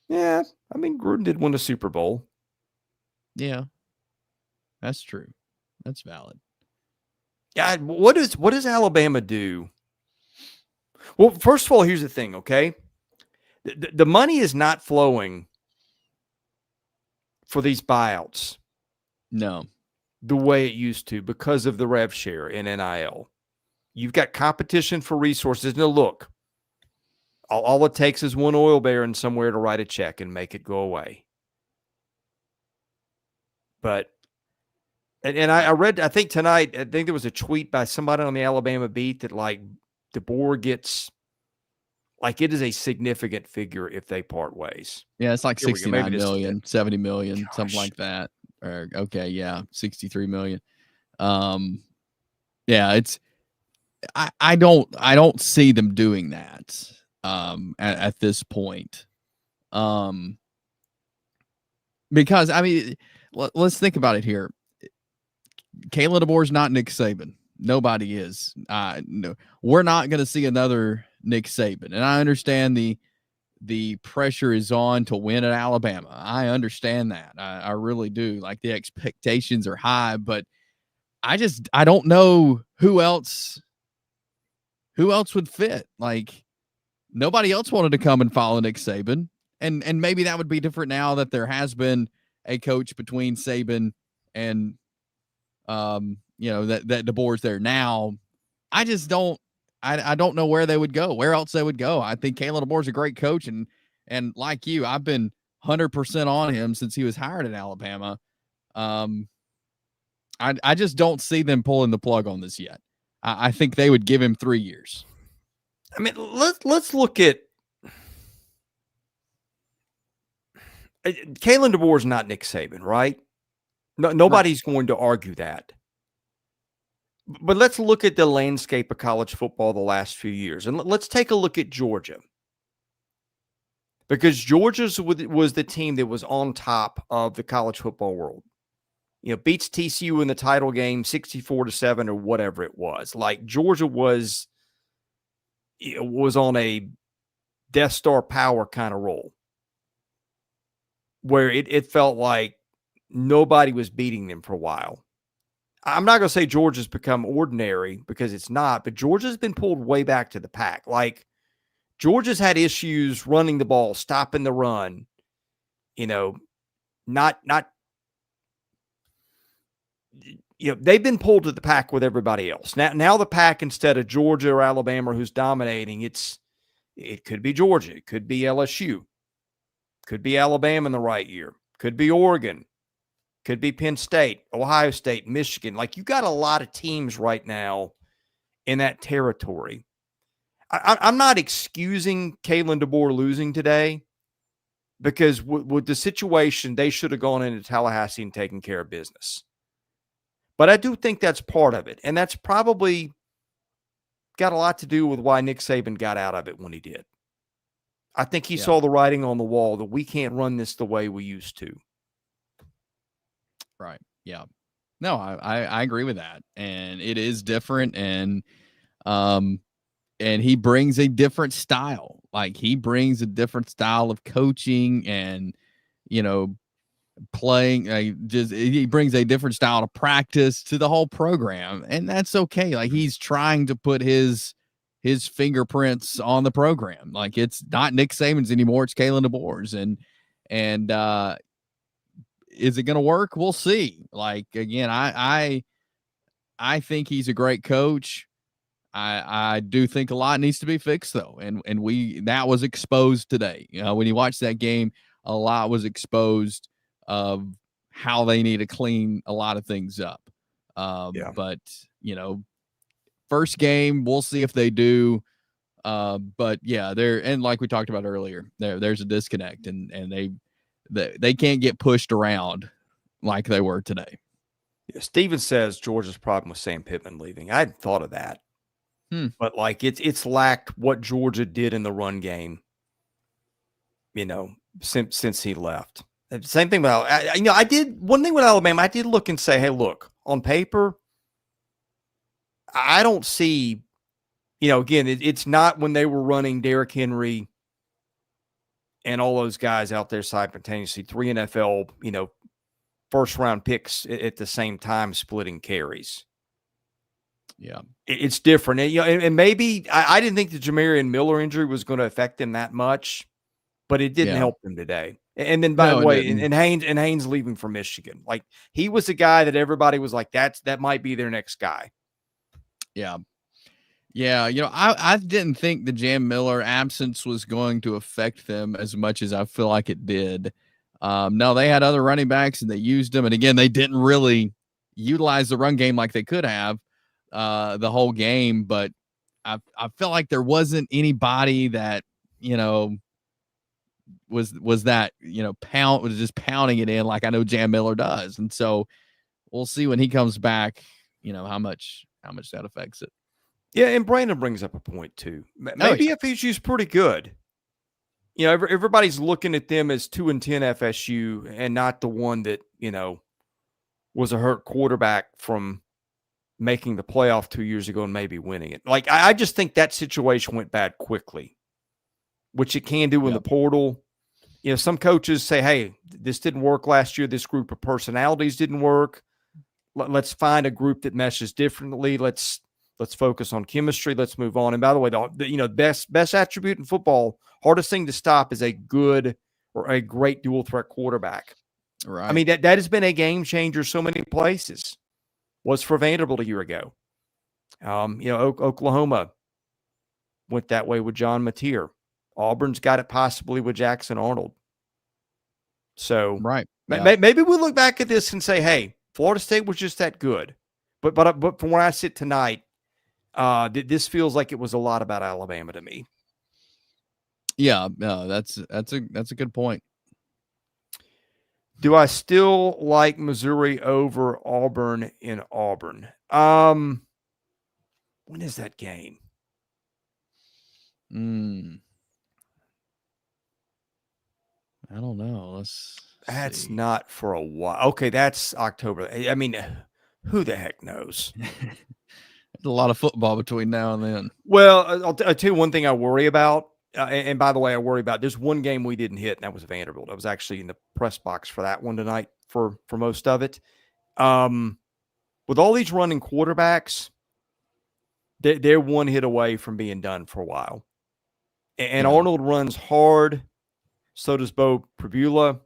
Yeah. I mean, Gruden did win a Super Bowl. Yeah. That's true. That's valid. Yeah. What does Alabama do? Well, first of all, here's the thing, okay? The money is not flowing for these buyouts. No. The way it used to because of the rev share in NIL. You've got competition for resources. Now, look, all it takes is one oil baron somewhere to write a check and make it go away. But, and I read, I think tonight, I think there was a tweet by somebody on the Alabama beat that like DeBoer gets, like it is a significant figure if they part ways. Yeah, it's like 69 million, 70 million, Gosh. something like that. Or okay, yeah, 63 million. Yeah, it's I don't see them doing that at this point. Because I mean, let's think about it here. Kalen DeBoer's not Nick Saban. Nobody is. No, we're not going to see another Nick Saban. And I understand the pressure is on to win at Alabama. I understand that. I really do. Like the expectations are high, but I don't know who else would fit. Like nobody else wanted to come and follow Nick Saban. And maybe that would be different now that there has been a coach between Saban and that DeBoer's there now. I just don't know where they would go, where else they would go. I think Kalen DeBoer's a great coach, and like you, I've been 100% on him since he was hired at Alabama. I just don't see them pulling the plug on this yet. I think they would give him 3 years. I mean, let's look at Kalen DeBoer's not Nick Saban, right? Nobody's going to argue that. But let's look at the landscape of college football the last few years. And let's take a look at Georgia. Because Georgia was the team that was on top of the college football world. Beats TCU in the title game 64-7 or whatever it was. Like Georgia was on a Death Star power kind of roll. Where it felt like nobody was beating them for a while. I'm not going to say Georgia's become ordinary because it's not, but Georgia's been pulled way back to the pack. Like Georgia's had issues running the ball, stopping the run, they've been pulled to the pack with everybody else. Now the pack, instead of Georgia or Alabama who's dominating, it could be Georgia. It could be LSU. Could be Alabama in the right year. Could be Oregon. Could be Penn State, Ohio State, Michigan. Like you got a lot of teams right now in that territory. I'm not excusing Kalen DeBoer losing today because with the situation, they should have gone into Tallahassee and taken care of business. But I do think that's part of it. And that's probably got a lot to do with why Nick Saban got out of it when he did. I think he saw the writing on the wall that we can't run this the way we used to. Right. Yeah. No, I agree with that. And it is different. And he brings a different style. Like he brings a different style of coaching and, playing. He brings a different style of practice to the whole program. And that's okay. Like he's trying to put his fingerprints on the program. Like it's not Nick Saban's anymore. It's Kalen DeBoer's. And is it going to work? We'll see. Like, again, I think he's a great coach. I do think a lot needs to be fixed though. And that was exposed today. When you watch that game, a lot was exposed of how they need to clean a lot of things up. But first game, we'll see if they do. But yeah, and like we talked about earlier, there's a disconnect, and they can't get pushed around like they were today. Yeah, Steven says Georgia's problem was Sam Pittman leaving. I hadn't thought of that. But like it's lacked what Georgia did in the run game, since he left. Same thing about I did one thing with Alabama. I did look and say, hey, look, on paper, I don't see, again, it's not when they were running Derrick Henry and all those guys out there simultaneously, 3 NFL, first round picks at the same time splitting carries. Yeah. It's different. And maybe I didn't think the Jamarian Miller injury was going to affect him that much, but it didn't help him today. And then, by the way, and Haynes leaving for Michigan, like he was a guy that everybody was like, that might be their next guy. Yeah. Yeah. I didn't think the Jam Miller absence was going to affect them as much as I feel like it did. No, they had other running backs and they used them. And again, they didn't really utilize the run game like they could have the whole game. But I felt like there wasn't anybody that, was that, was just pounding it in like I know Jam Miller does. And so we'll see when he comes back, how much that affects it. Yeah, and Brandon brings up a point too. Maybe FSU's pretty good. Everybody's looking at them as 2-10 FSU and not the one that, was a hurt quarterback from making the playoff 2 years ago and maybe winning it. Like, I just think that situation went bad quickly, which it can do in the portal. Some coaches say, hey, this didn't work last year. This group of personalities didn't work. Let's find a group that meshes differently. Let's focus on chemistry. Let's move on. And by the way, the best attribute in football, hardest thing to stop is a good or a great dual threat quarterback. Right. I mean, that has been a game changer so many places. Was for Vanderbilt a year ago. Oklahoma went that way with John Mateer. Auburn's got it possibly with Jackson Arnold. So right. Maybe we'll look back at this and say, hey, Florida State was just that good. But from where I sit tonight, this feels like it was a lot about Alabama to me. Yeah, no, that's a good point. Do I still like Missouri over Auburn in Auburn? When is that game? I don't know. That's not for a while. Okay, that's October. I mean, who the heck knows? There's a lot of football between now and then. Well, I'll tell you one thing I worry about. And by the way, I worry about there's one game we didn't hit, and that was Vanderbilt. I was actually in the press box for that one tonight for most of it. With all these running quarterbacks, they're one hit away from being done for a while. And Arnold runs hard. So does Bo Pribula.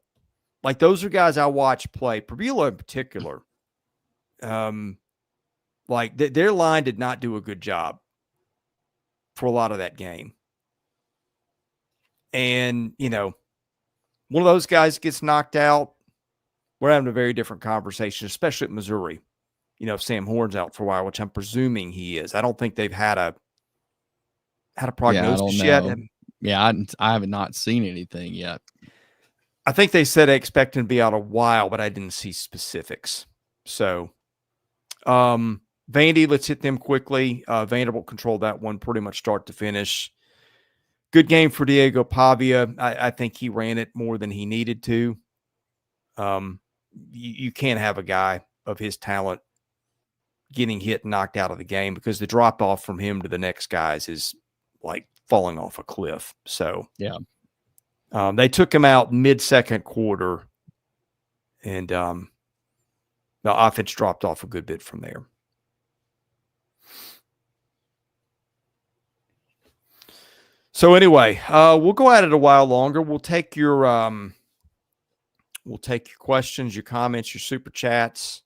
Like, those are guys I watch play. Pribula in particular. Like, their line did not do a good job for a lot of that game. And, one of those guys gets knocked out, we're having a very different conversation, especially at Missouri. If Sam Horn's out for a while, which I'm presuming he is. I don't think they've had a prognosis yet. Yeah, I have not seen anything yet. I think they said they expect him to be out a while, but I didn't see specifics. So, Vandy, let's hit them quickly. Vanderbilt controlled that one pretty much start to finish. Good game for Diego Pavia. I think he ran it more than he needed to. You can't have a guy of his talent getting hit and knocked out of the game, because the drop off from him to the next guys is like falling off a cliff. So yeah, they took him out mid-second quarter, and the offense dropped off a good bit from there. So anyway, we'll go at it a while longer. We'll take your questions, your comments, your super chats.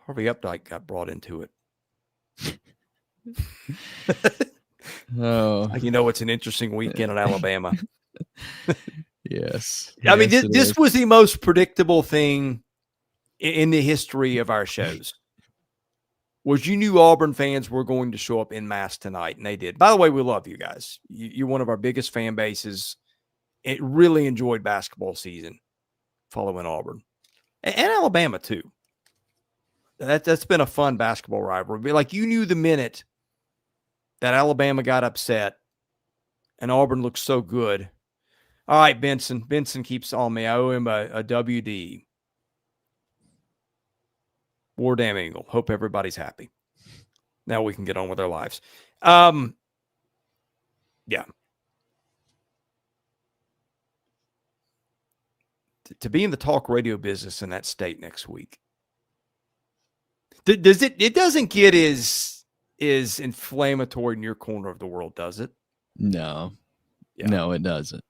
Harvey Updike got brought into it. Oh, it's an interesting weekend in Alabama. Yes. I mean, this was the most predictable thing in the history of our shows. was you knew Auburn fans were going to show up en masse tonight, and they did. By the way, we love you guys. You're one of our biggest fan bases. It really enjoyed basketball season following Auburn and Alabama too. That's been a fun basketball rivalry. Like, you knew the minute that Alabama got upset and Auburn looked so good. All right, Benson. Benson keeps on me. I owe him a WD. War damn Eagle. Hope everybody's happy. Now we can get on with our lives. Yeah. To be in the talk radio business in that state next week. Does it doesn't get as inflammatory in your corner of the world, does it? No. Yeah. No, it doesn't.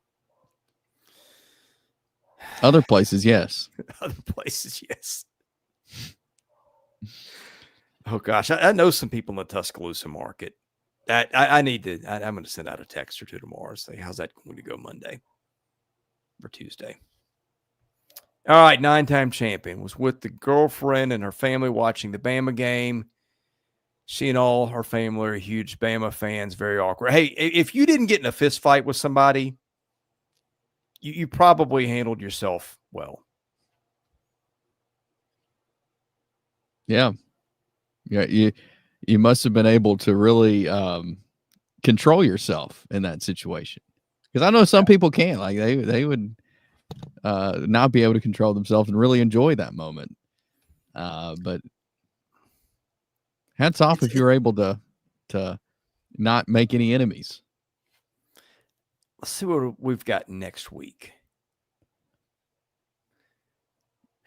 Other places, yes. Other places, yes. Oh gosh, I know some people in the Tuscaloosa market. I'm going to send out a text or two tomorrow and say, how's that going to go Monday or Tuesday? All right, 9-time champion was with the girlfriend and her family watching the Bama game. She and all her family are huge Bama fans. Very awkward. Hey, if you didn't get in a fist fight with somebody, you probably handled yourself well. Yeah. Yeah. You must have been able to really control yourself in that situation. Because I know some people can't. Like they would not be able to control themselves and really enjoy that moment. But hats off if you're able to not make any enemies. Let's see what we've got next week.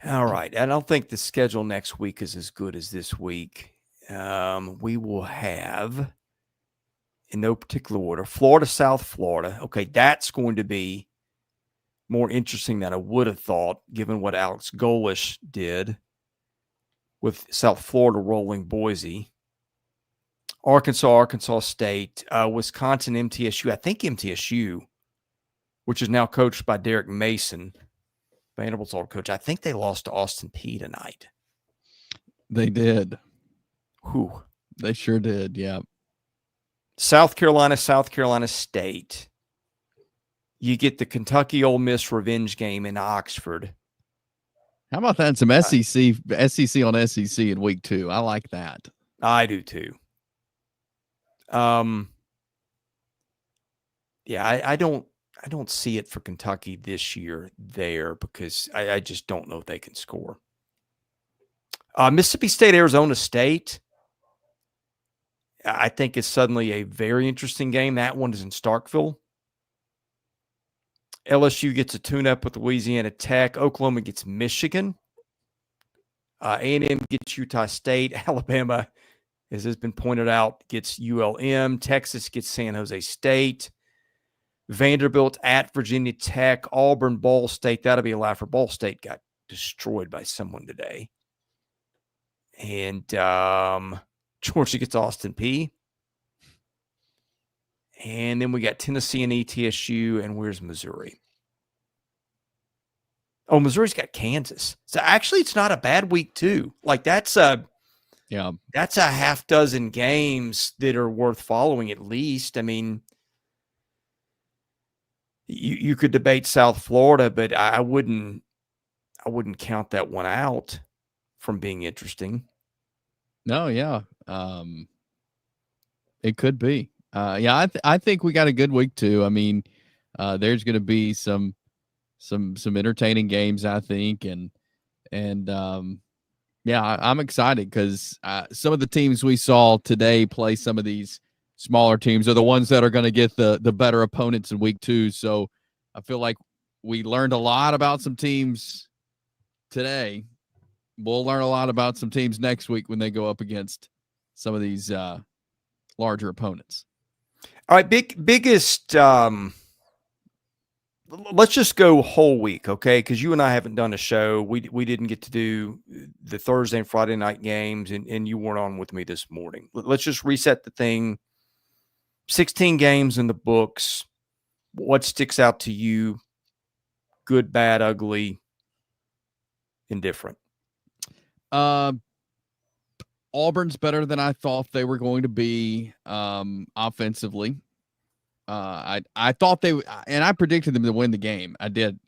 All right. I don't think the schedule next week is as good as this week. We will have, in no particular order, Florida, South Florida. Okay, that's going to be more interesting than I would have thought, given what Alex Golish did with South Florida rolling Boise. Arkansas State, Wisconsin, MTSU. I think MTSU, which is now coached by Derek Mason, Vanderbilt's old coach. I think they lost to Austin Peay tonight. They did. Whew. They sure did, yeah. South Carolina State. You get the Kentucky Ole Miss revenge game in Oxford. How about that? Some SEC on SEC in week 2. I like that. I do too. Yeah, I don't see it for Kentucky this year there because I just don't know if they can score. Mississippi State, Arizona State, I think is suddenly a very interesting game. That one is in Starkville. LSU gets a tune-up with Louisiana Tech. Oklahoma gets Michigan. A&M gets Utah State. Alabama, as has been pointed out, gets ULM. Texas gets San Jose State. Vanderbilt at Virginia Tech. Auburn, Ball State. That'll be a laugher. Ball State got destroyed by someone today. And Georgia gets Austin Peay. And then we got Tennessee and ETSU. And where's Missouri? Oh, Missouri's got Kansas. So actually, it's not a bad week too. Like that's a half dozen games that are worth following at least. I mean, you could debate South Florida, but I wouldn't count that one out from being interesting. No, yeah. It could be. I think we got a good week too. I mean, there's going to be some entertaining games, I think, and I'm excited because some of the teams we saw today play some of these smaller teams are the ones that are going to get the better opponents in week 2. So I feel like we learned a lot about some teams today. We'll learn a lot about some teams next week when they go up against some of these larger opponents. All right, biggest. Let's just go whole week, okay? Because you and I haven't done a show. We didn't get to do the Thursday and Friday night games, and you weren't on with me this morning. Let's just reset the thing. 16 games in the books. What sticks out to you? Good, bad, ugly, indifferent. Auburn's better than I thought they were going to be offensively. I thought and I predicted them to win the game. I did.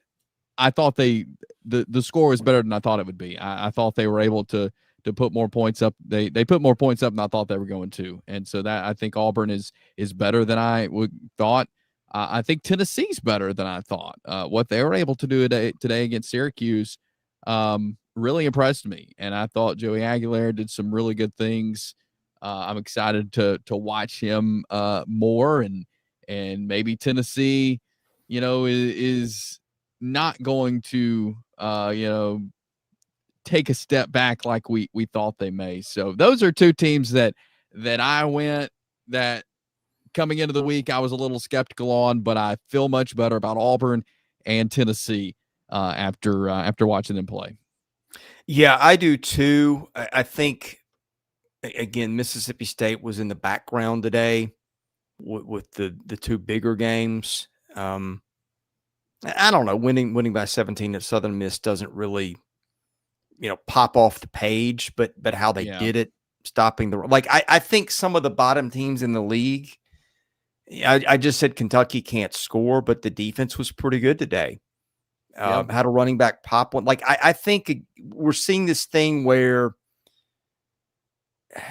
I thought the score was better than I thought it would be. I thought they were able to put more points up. They put more points up than I thought they were going to, and so that I think Auburn is better than I thought. I think Tennessee's better than I thought. What they were able to do today against Syracuse really impressed me, and I thought Joey Aguilar did some really good things. I'm excited to watch him more, and maybe Tennessee, is not going to take a step back like we thought they may. So those are two teams that I went that coming into the week I was a little skeptical on, but I feel much better about Auburn and Tennessee after watching them play. Yeah, I do too. I think again, Mississippi State was in the background today with the two bigger games. I don't know, winning by 17 at Southern Miss doesn't really, pop off the page, but how they did it, stopping I think some of the bottom teams in the league, I just said Kentucky can't score, but the defense was pretty good today. Had a running back pop one. I think we're seeing this thing where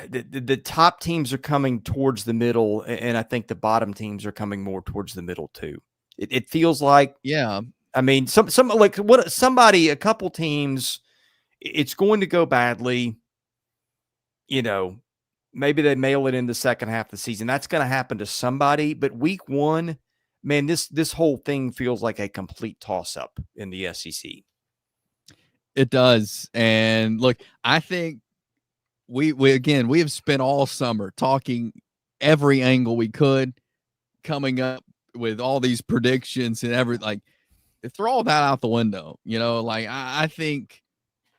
the top teams are coming towards the middle, and I think the bottom teams are coming more towards the middle too. It feels like, I mean, a couple teams, it's going to go badly. Maybe they mail it in the second half of the season. That's going to happen to somebody. But week one, man, this whole thing feels like a complete toss up in the SEC. It does, and look, I think we have spent all summer talking every angle we could, coming up with all these predictions and throw all that out the window. I think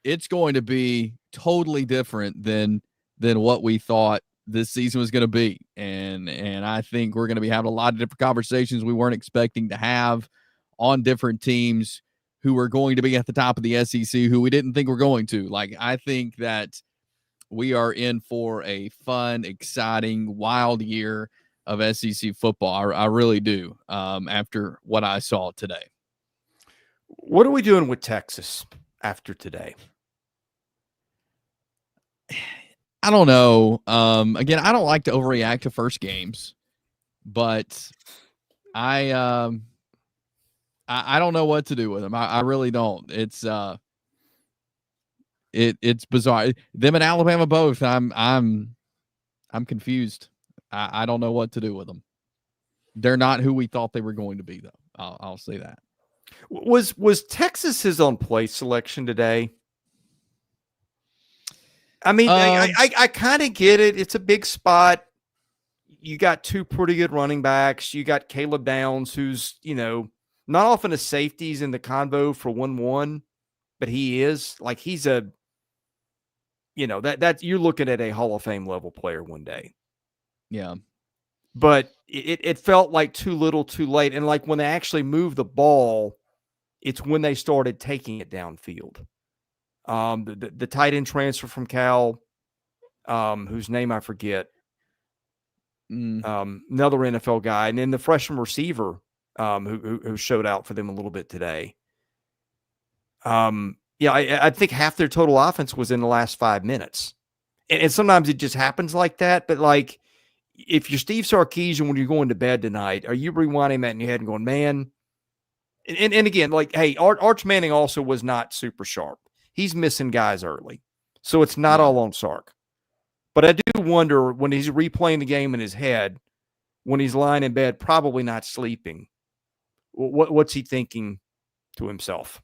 it's going to be totally different than what we thought this season was going to be. And I think we're going to be having a lot of different conversations we weren't expecting to have on different teams who are going to be at the top of the SEC, who we didn't think were going to. I think that we are in for a fun, exciting, wild year of SEC football. I really do, after what I saw today. What are we doing with Texas after today? I don't know. Again, I don't like to overreact to first games, but I don't know what to do with them. I really don't. It's bizarre. Them and Alabama both. I'm confused. I don't know what to do with them. They're not who we thought they were going to be, though. I'll say that. Was Texas's on play selection today? I mean, I kind of get it. It's a big spot. You got two pretty good running backs. You got Caleb Downs, who's, not often a safeties in the convo for 1-1, but he is. He's a, that you're looking at a Hall of Fame level player one day. Yeah. But it felt like too little too late. And when they actually moved the ball, it's when they started taking it downfield. The tight end transfer from Cal, whose name I forget, another NFL guy, and then the freshman receiver who showed out for them a little bit today. I think half their total offense was in the last 5 minutes. And sometimes it just happens like that. But if you're Steve Sarkisian when you're going to bed tonight, are you rewinding that in your head and going, man? And again, hey, Arch Manning also was not super sharp. He's missing guys early. So it's not all on Sark. But I do wonder when he's replaying the game in his head, when he's lying in bed, probably not sleeping, what's he thinking to himself?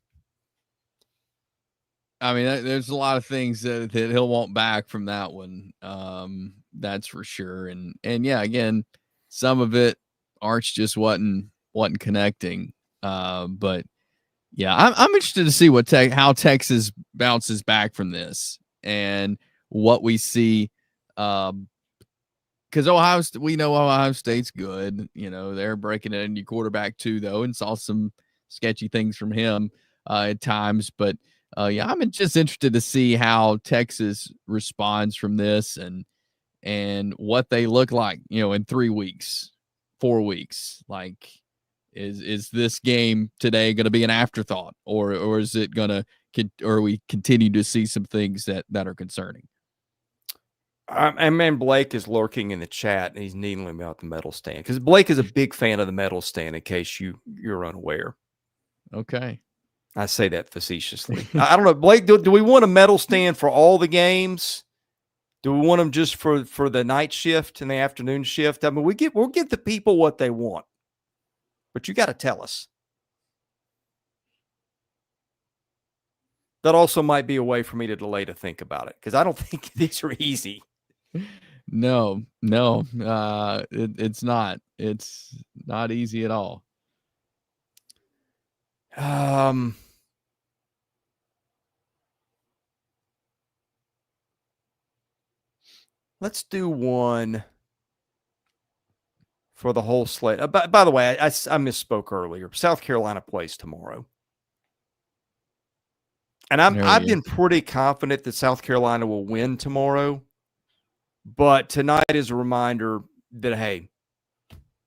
I mean, there's a lot of things that he'll want back from that one. That's for sure. And yeah, again, some of it, Arch just wasn't connecting. But yeah, I'm interested to see how Texas bounces back from this and what we see. Because we know Ohio State's good. They're breaking it in your quarterback too, though, and saw some sketchy things from him at times. But Yeah, I'm just interested to see how Texas responds from this and what they look like, in 3 weeks, 4 weeks. Like, is this game today going to be an afterthought, or is it going to, or we continue to see some things that are concerning? And man, Blake is lurking in the chat, and he's needling about the medal stand because Blake is a big fan of the medal stand. In case you're unaware, Okay. I say that facetiously. I don't know, Blake. Do we want a medal stand for all the games? Do we want them just for the night shift and the afternoon shift? I mean, we'll get the people what they want, but you got to tell us. That also might be a way for me to delay to think about it because I don't think these are easy. No, it's not. It's not easy at all. Let's do one for the whole slate. By the way, I misspoke earlier. South Carolina plays tomorrow. And I've been pretty confident that South Carolina will win tomorrow. But tonight is a reminder that, hey,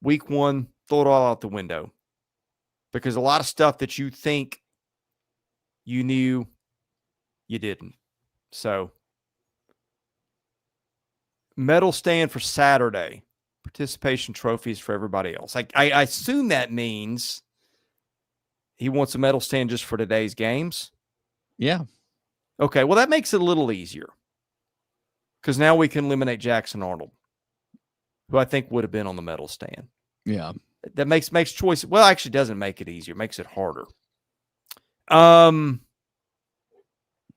week 1, throw it all out the window. Because a lot of stuff that you think you knew, you didn't. So, medal stand for Saturday. Participation trophies for everybody else. I assume that means he wants a medal stand just for today's games. Yeah. Okay, well, that makes it a little easier. Because now we can eliminate Jackson Arnold, who I think would have been on the medal stand. Yeah. That makes choice. Well, actually doesn't make it easier. It makes it harder. All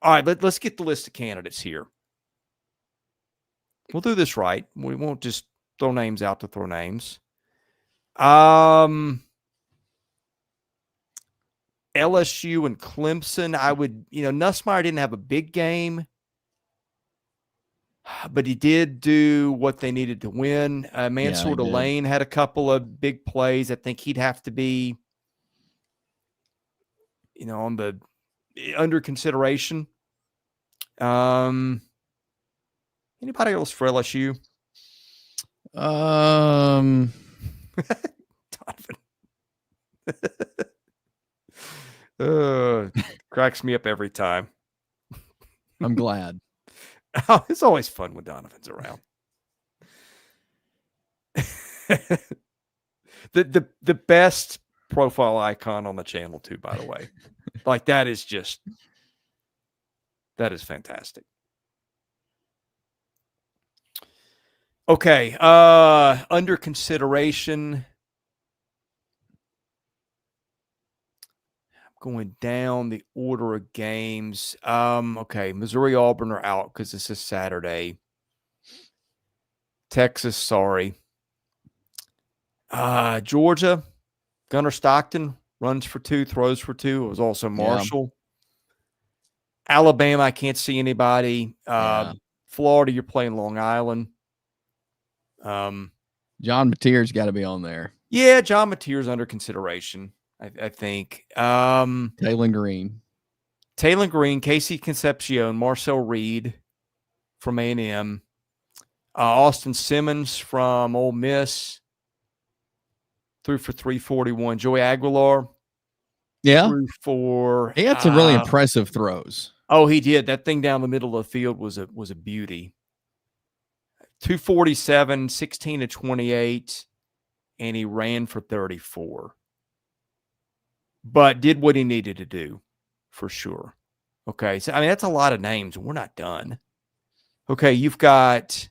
right, let's get the list of candidates here. We'll do this right. We won't just throw names out to throw names. LSU and Clemson. I would, Nussmeier didn't have a big game, but he did do what they needed to win. Mansour Delane had a couple of big plays. I think he'd have to be, on the under consideration. Anybody else for LSU? Donovan. Cracks me up every time. I'm glad. Oh, it's always fun when Donovan's around. the best profile icon on the channel too, by the way. Like that is fantastic. Okay, under consideration. I'm going down the order of games. Okay, Missouri Auburn are out because this is Saturday. Texas, sorry. Georgia, Gunnar Stockton runs for 2, throws for 2. It was also Marshall. Yeah. Alabama, I can't see anybody. Florida, you're playing Long Island. John Mateer's got to be on there. Yeah, John Mateer's under consideration, I think. Taylon Green, Casey Concepcion, Marcel Reed from A&M, Austin Simmons from Ole Miss, threw for 341. Joey Aguilar, he had some really impressive throws. Oh, he did. That thing down the middle of the field was a beauty. 247, 16 to 28, and he ran for 34. But did what he needed to do, for sure. Okay, so, that's a lot of names. We're not done. Okay, you've got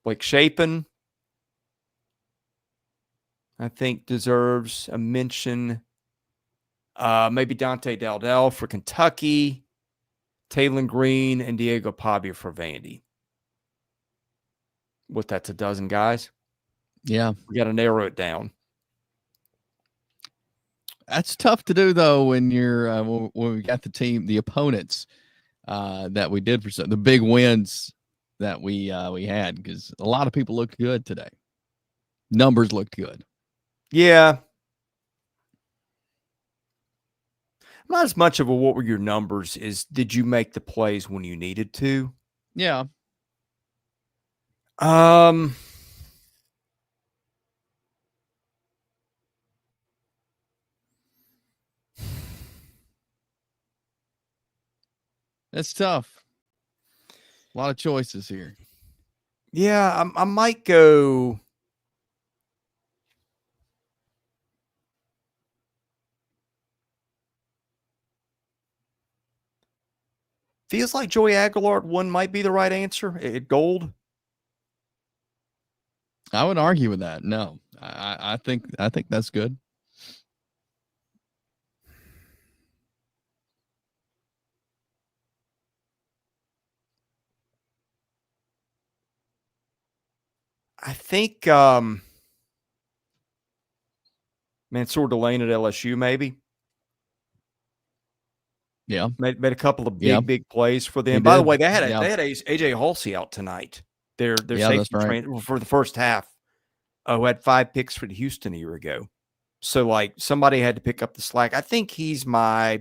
Blake Shapen, I think deserves a mention. Maybe Dante Dowdell for Kentucky, Taylon Green, and Diego Pavia for Vandy. That's a dozen guys? Yeah. We got to narrow it down. That's tough to do, though, when you're when we got the opponents that we did for the big wins that we had, because a lot of people looked good today. Numbers looked good. Yeah. Not as much of a what were your numbers is did you make the plays when you needed to? Yeah. Um, It's tough. A lot of choices here. yeah, I might go. Feels like Joey Aguilar at 1 might be the right answer at gold. I would argue with that. No, I think that's good. I think Mansour Delane at LSU maybe. Yeah. Made a couple of Yeah. big plays for He them. By the did. way, they had Yeah. AJ Halsey out tonight. Their Yeah, that's safety right. train for the first half. Who had 5 picks for Houston a year ago. So like somebody had to pick up the slack. I think he's my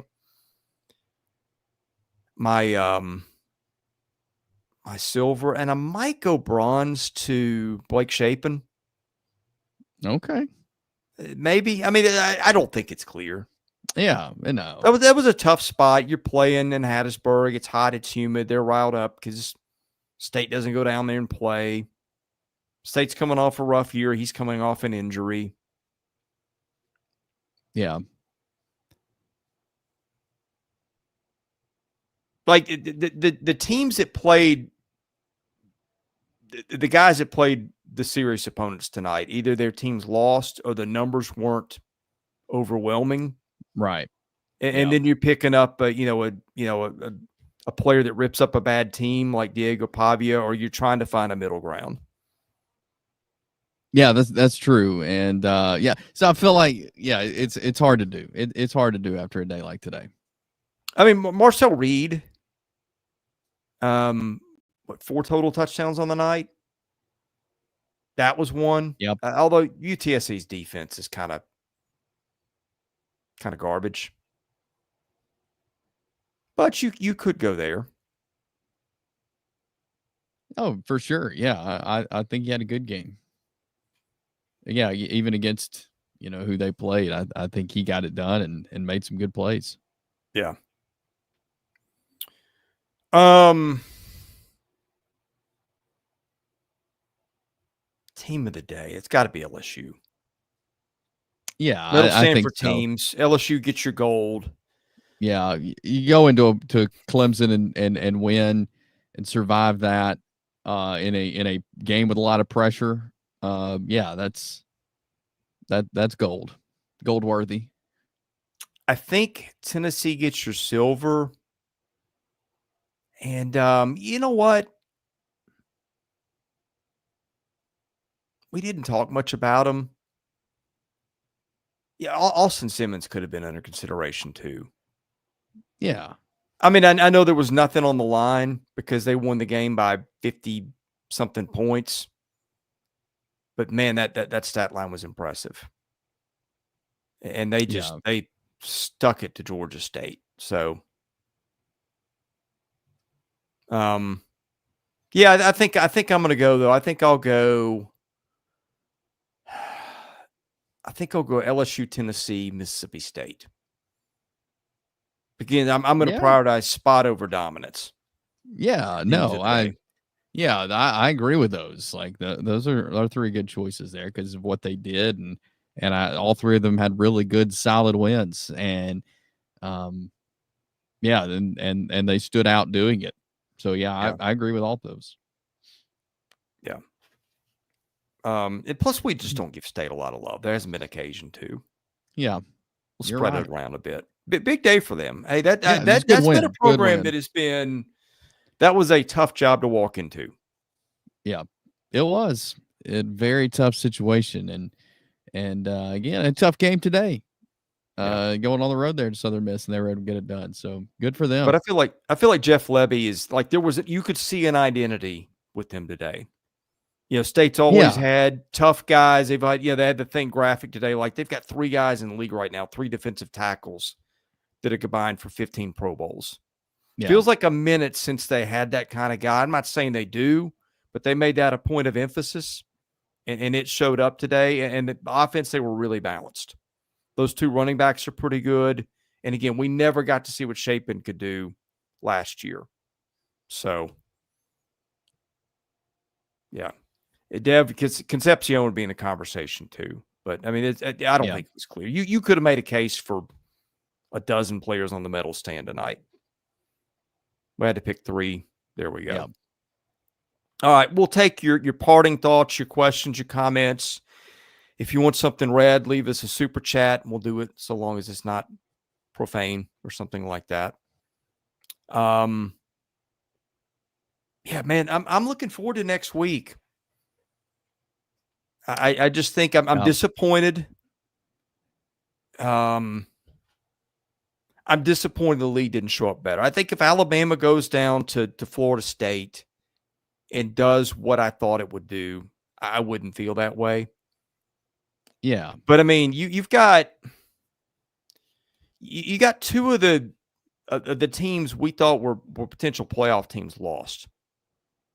silver, and I might go bronze to Blake Shapen. Okay. Maybe. I mean, I don't think it's clear. Yeah, no. That was a tough spot. You're playing in Hattiesburg. It's hot. It's humid. They're riled up because State doesn't go down there and play. State's coming off a rough year. He's coming off an injury. Yeah. Like the teams that played, the guys that played the serious opponents tonight, either their teams lost or the numbers weren't overwhelming. Right. And then you're picking up a player that rips up a bad team like Diego Pavia, or you're trying to find a middle ground. Yeah, that's true. And yeah, so I feel like it's hard to do. It's hard to do after a day like today. I mean, Marcel Reed, 4 total touchdowns on the night? That was one. Yep. Although UTSA's defense is kind of garbage. But you could go there. Oh, for sure. Yeah, I think he had a good game. Yeah, even against who they played, I think he got it done and made some good plays. Yeah. Team of the day. It's got to be LSU. Yeah, I think for so. teams. LSU gets your gold. Yeah, you go into Clemson and win and survive that in a game with a lot of pressure. Yeah, that's gold worthy. I think Tennessee gets your silver. And you know what? We didn't talk much about him. Yeah, Austin Simmons could have been under consideration too. Yeah. I mean, I know there was nothing on the line because they won the game by 50-something points. But man, that stat line was impressive. And they they stuck it to Georgia State. So yeah, I think I'm gonna go though. I think I'll go LSU, Tennessee, Mississippi State. Again, I'm going to prioritize spot over dominance. Yeah, no, I agree with those. Like those are 3 good choices there because of what they did, and all 3 of them had really good, solid wins, and yeah, and they stood out doing it. So yeah. I agree with all those. Yeah. And plus, we just don't give State a lot of love. There hasn't been occasion to. Yeah, we'll spread it around a bit. Big day for them. Hey, that's been a program that has been. That was a tough job to walk into. Yeah, it was a very tough situation, and again a tough game today. Going on the road there to Southern Miss, and they were able to get it done. So good for them. But I feel like Jeff Lebby is like you could see an identity with him today. State's always had tough guys. They've had, they had the thing graphic today. Like they've got 3 guys in the league right now, 3 defensive tackles that have combined for 15 Pro Bowls. Yeah. Feels like a minute since they had that kind of guy. I'm not saying they do, but they made that a point of emphasis, and it showed up today. And the offense, they were really balanced. Those two running backs are pretty good. And again, we never got to see what Shapen could do last year. So, yeah. Dev, because Concepcion would be in the conversation too. But, I mean, I don't think it was clear. You could have made a case for a dozen players on the medal stand tonight. We had to pick 3. There we go. Yeah. All right, we'll take your parting thoughts, your questions, your comments. If you want something read, leave us a super chat, and we'll do it so long as it's not profane or something like that. Yeah, man, I'm looking forward to next week. I just think I'm disappointed. I'm disappointed the league didn't show up better. I think if Alabama goes down to Florida State and does what I thought it would do, I wouldn't feel that way. Yeah. But I mean, you got 2 of the teams we thought were potential playoff teams lost.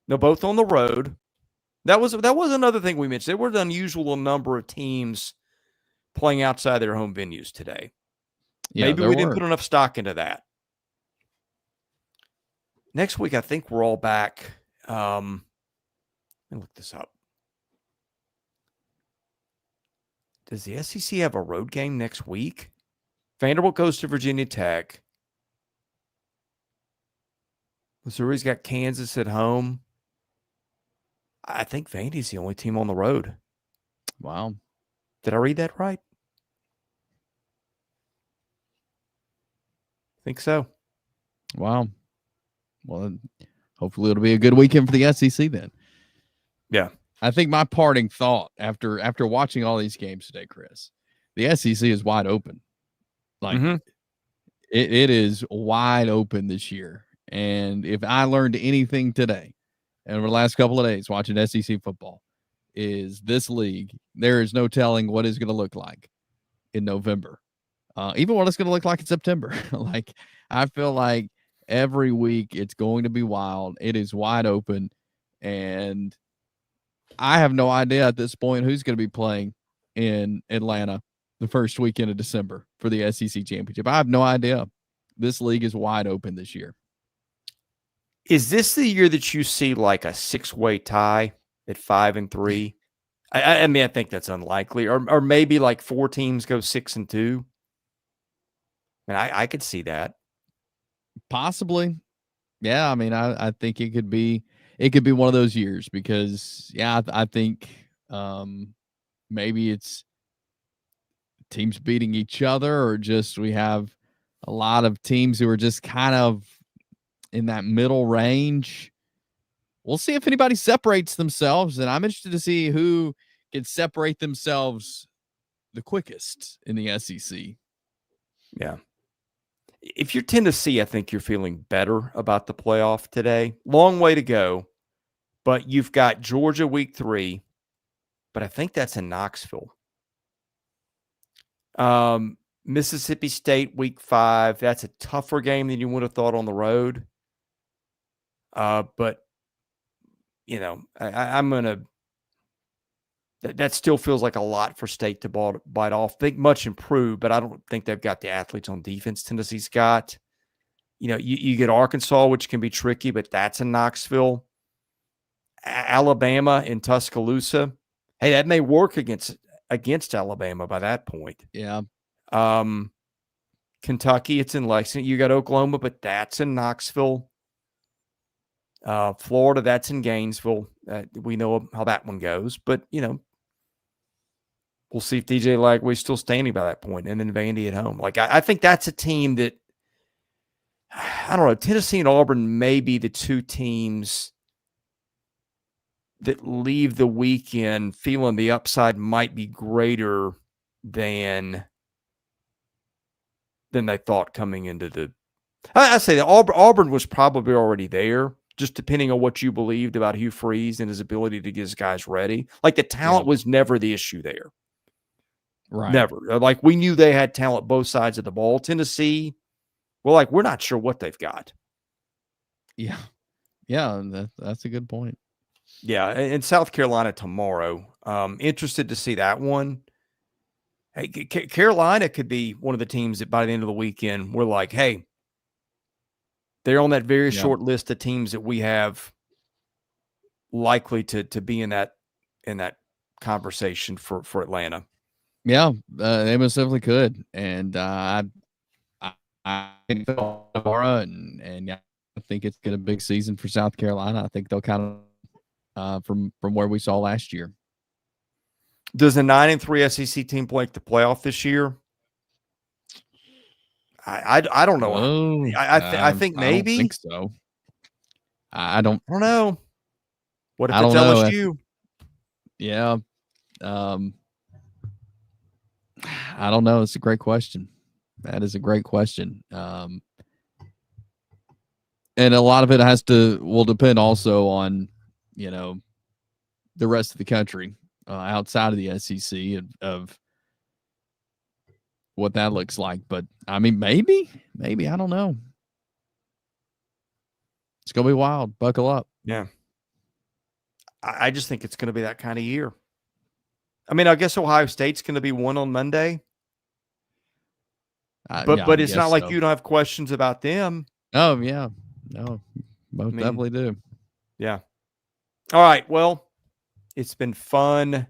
Now, both on the road. That was another thing we mentioned. There were an unusual number of teams playing outside their home venues today. Yeah, maybe we didn't put enough stock into that. Next week, I think we're all back. Let me look this up. Does the SEC have a road game next week? Vanderbilt goes to Virginia Tech. Missouri's got Kansas at home. I think Vandy's the only team on the road. Wow. Did I read that right? I think so. Wow. Well, hopefully it'll be a good weekend for the SEC then. Yeah. I think my parting thought after watching all these games today, Chris, the SEC is wide open. Like it is wide open this year. And if I learned anything today and over the last couple of days watching SEC football, is this league, there is no telling what it's going to look like in November. Even what it's going to look like in September. Like, I feel like every week it's going to be wild. It is wide open. And I have no idea at this point who's going to be playing in Atlanta the first weekend of December for the SEC championship. I have no idea. This league is wide open this year. Is this the year that you see like a 6-way tie at 5-3? I mean, I think that's unlikely. Or maybe like 4 teams go 6-2. And I could see that. Possibly. Yeah, I mean, I think it could be one of those years because I think maybe it's teams beating each other, or just we have a lot of teams who are just kind of in that middle range. We'll see if anybody separates themselves, and I'm interested to see who can separate themselves the quickest in the SEC. Yeah. If you're Tennessee, I think you're feeling better about the playoff today. Long way to go, but you've got Georgia week 3, but I think that's in Knoxville. Mississippi State week 5. That's a tougher game than you would have thought on the road. But you know, I'm gonna. That still feels like a lot for State to bite off. Think much improved, but I don't think they've got the athletes on defense Tennessee's got. You know, you get Arkansas, which can be tricky, but that's in Knoxville. Alabama in Tuscaloosa. Hey, that may work against Alabama by that point. Yeah. Kentucky, it's in Lexington. You got Oklahoma, but that's in Knoxville. Florida, that's in Gainesville. We know how that one goes, but you know, we'll see if DJ Lagway's still standing by that point, and then Vandy at home. Like I think that's a team that I don't know. Tennessee and Auburn may be the 2 teams that leave the weekend feeling the upside might be greater than they thought coming into the. I say that Auburn was probably already there, just depending on what you believed about Hugh Freeze and his ability to get his guys ready. Like the talent was never the issue there. Right. Never. Like we knew they had talent both sides of the ball. Tennessee, Well, like, we're not sure what they've got. Yeah. Yeah, that's a good point. Yeah, in South Carolina tomorrow. Interested to see that one. Hey, Carolina could be one of the teams that by the end of the weekend, we're like, hey, they're on that very short list of teams that we have likely to be in that conversation for Atlanta. Yeah, they most definitely could. And I think tomorrow, and yeah, I think it's going to be a big season for South Carolina. I think they'll kind of from where we saw last year. Does a 9-3 SEC team make the playoff this year? I don't know. Oh, I think maybe. I don't think so. I don't know. What if I it's don't know. LSU? Yeah. I don't know. It's a great question. That is a great question. And a lot of it will depend also on, the rest of the country outside of the SEC of what that looks like. But I mean, maybe, I don't know. It's going to be wild. Buckle up. Yeah. I just think it's going to be that kind of year. I mean, I guess Ohio State's going to be one on Monday. But it's not like you don't have questions about them. Oh, yeah. No, most definitely do. Yeah. All right. Well, it's been fun.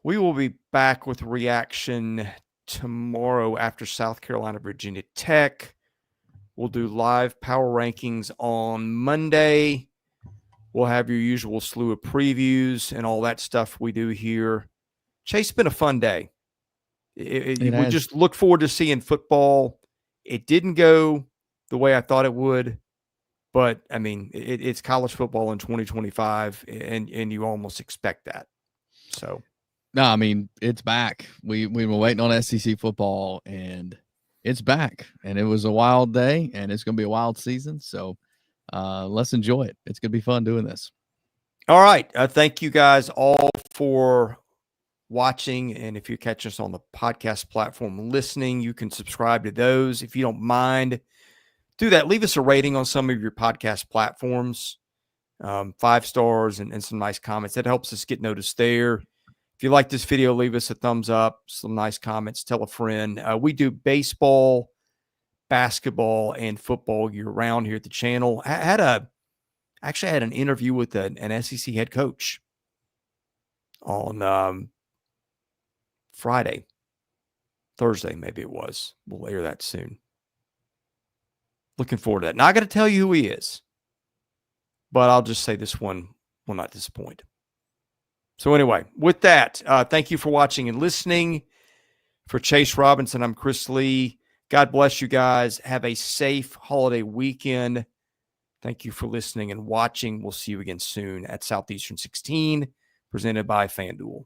We will be back with reaction tomorrow after South Carolina, Virginia Tech. We'll do live power rankings on Monday. We'll have your usual slew of previews and all that stuff we do here. Chase, it's been a fun day. We just look forward to seeing football. It didn't go the way I thought it would, but I mean, it's college football in 2025, and you almost expect that. So, no, I mean, it's back. We were waiting on SEC football, and it's back. And it was a wild day, and it's going to be a wild season. So, let's enjoy it. It's going to be fun doing this. All right. Thank you guys all for watching. And if you catch us on the podcast platform listening, you can subscribe to those. If you don't mind, do that. Leave us a rating on some of your podcast platforms, 5 stars and some nice comments. That helps us get noticed there. If you like this video, leave us a thumbs up, some nice comments, tell a friend. We do baseball, basketball, and football year-round here at the channel. I actually had an interview with an SEC head coach on Thursday, maybe it was. We'll air that soon. Looking forward to that. Not going to tell you who he is, but I'll just say this one will not disappoint. So anyway, with that, thank you for watching and listening. For Chase Robinson, I'm Chris Lee. God bless you guys. Have a safe holiday weekend. Thank you for listening and watching. We'll see you again soon at Southeastern 16, presented by FanDuel.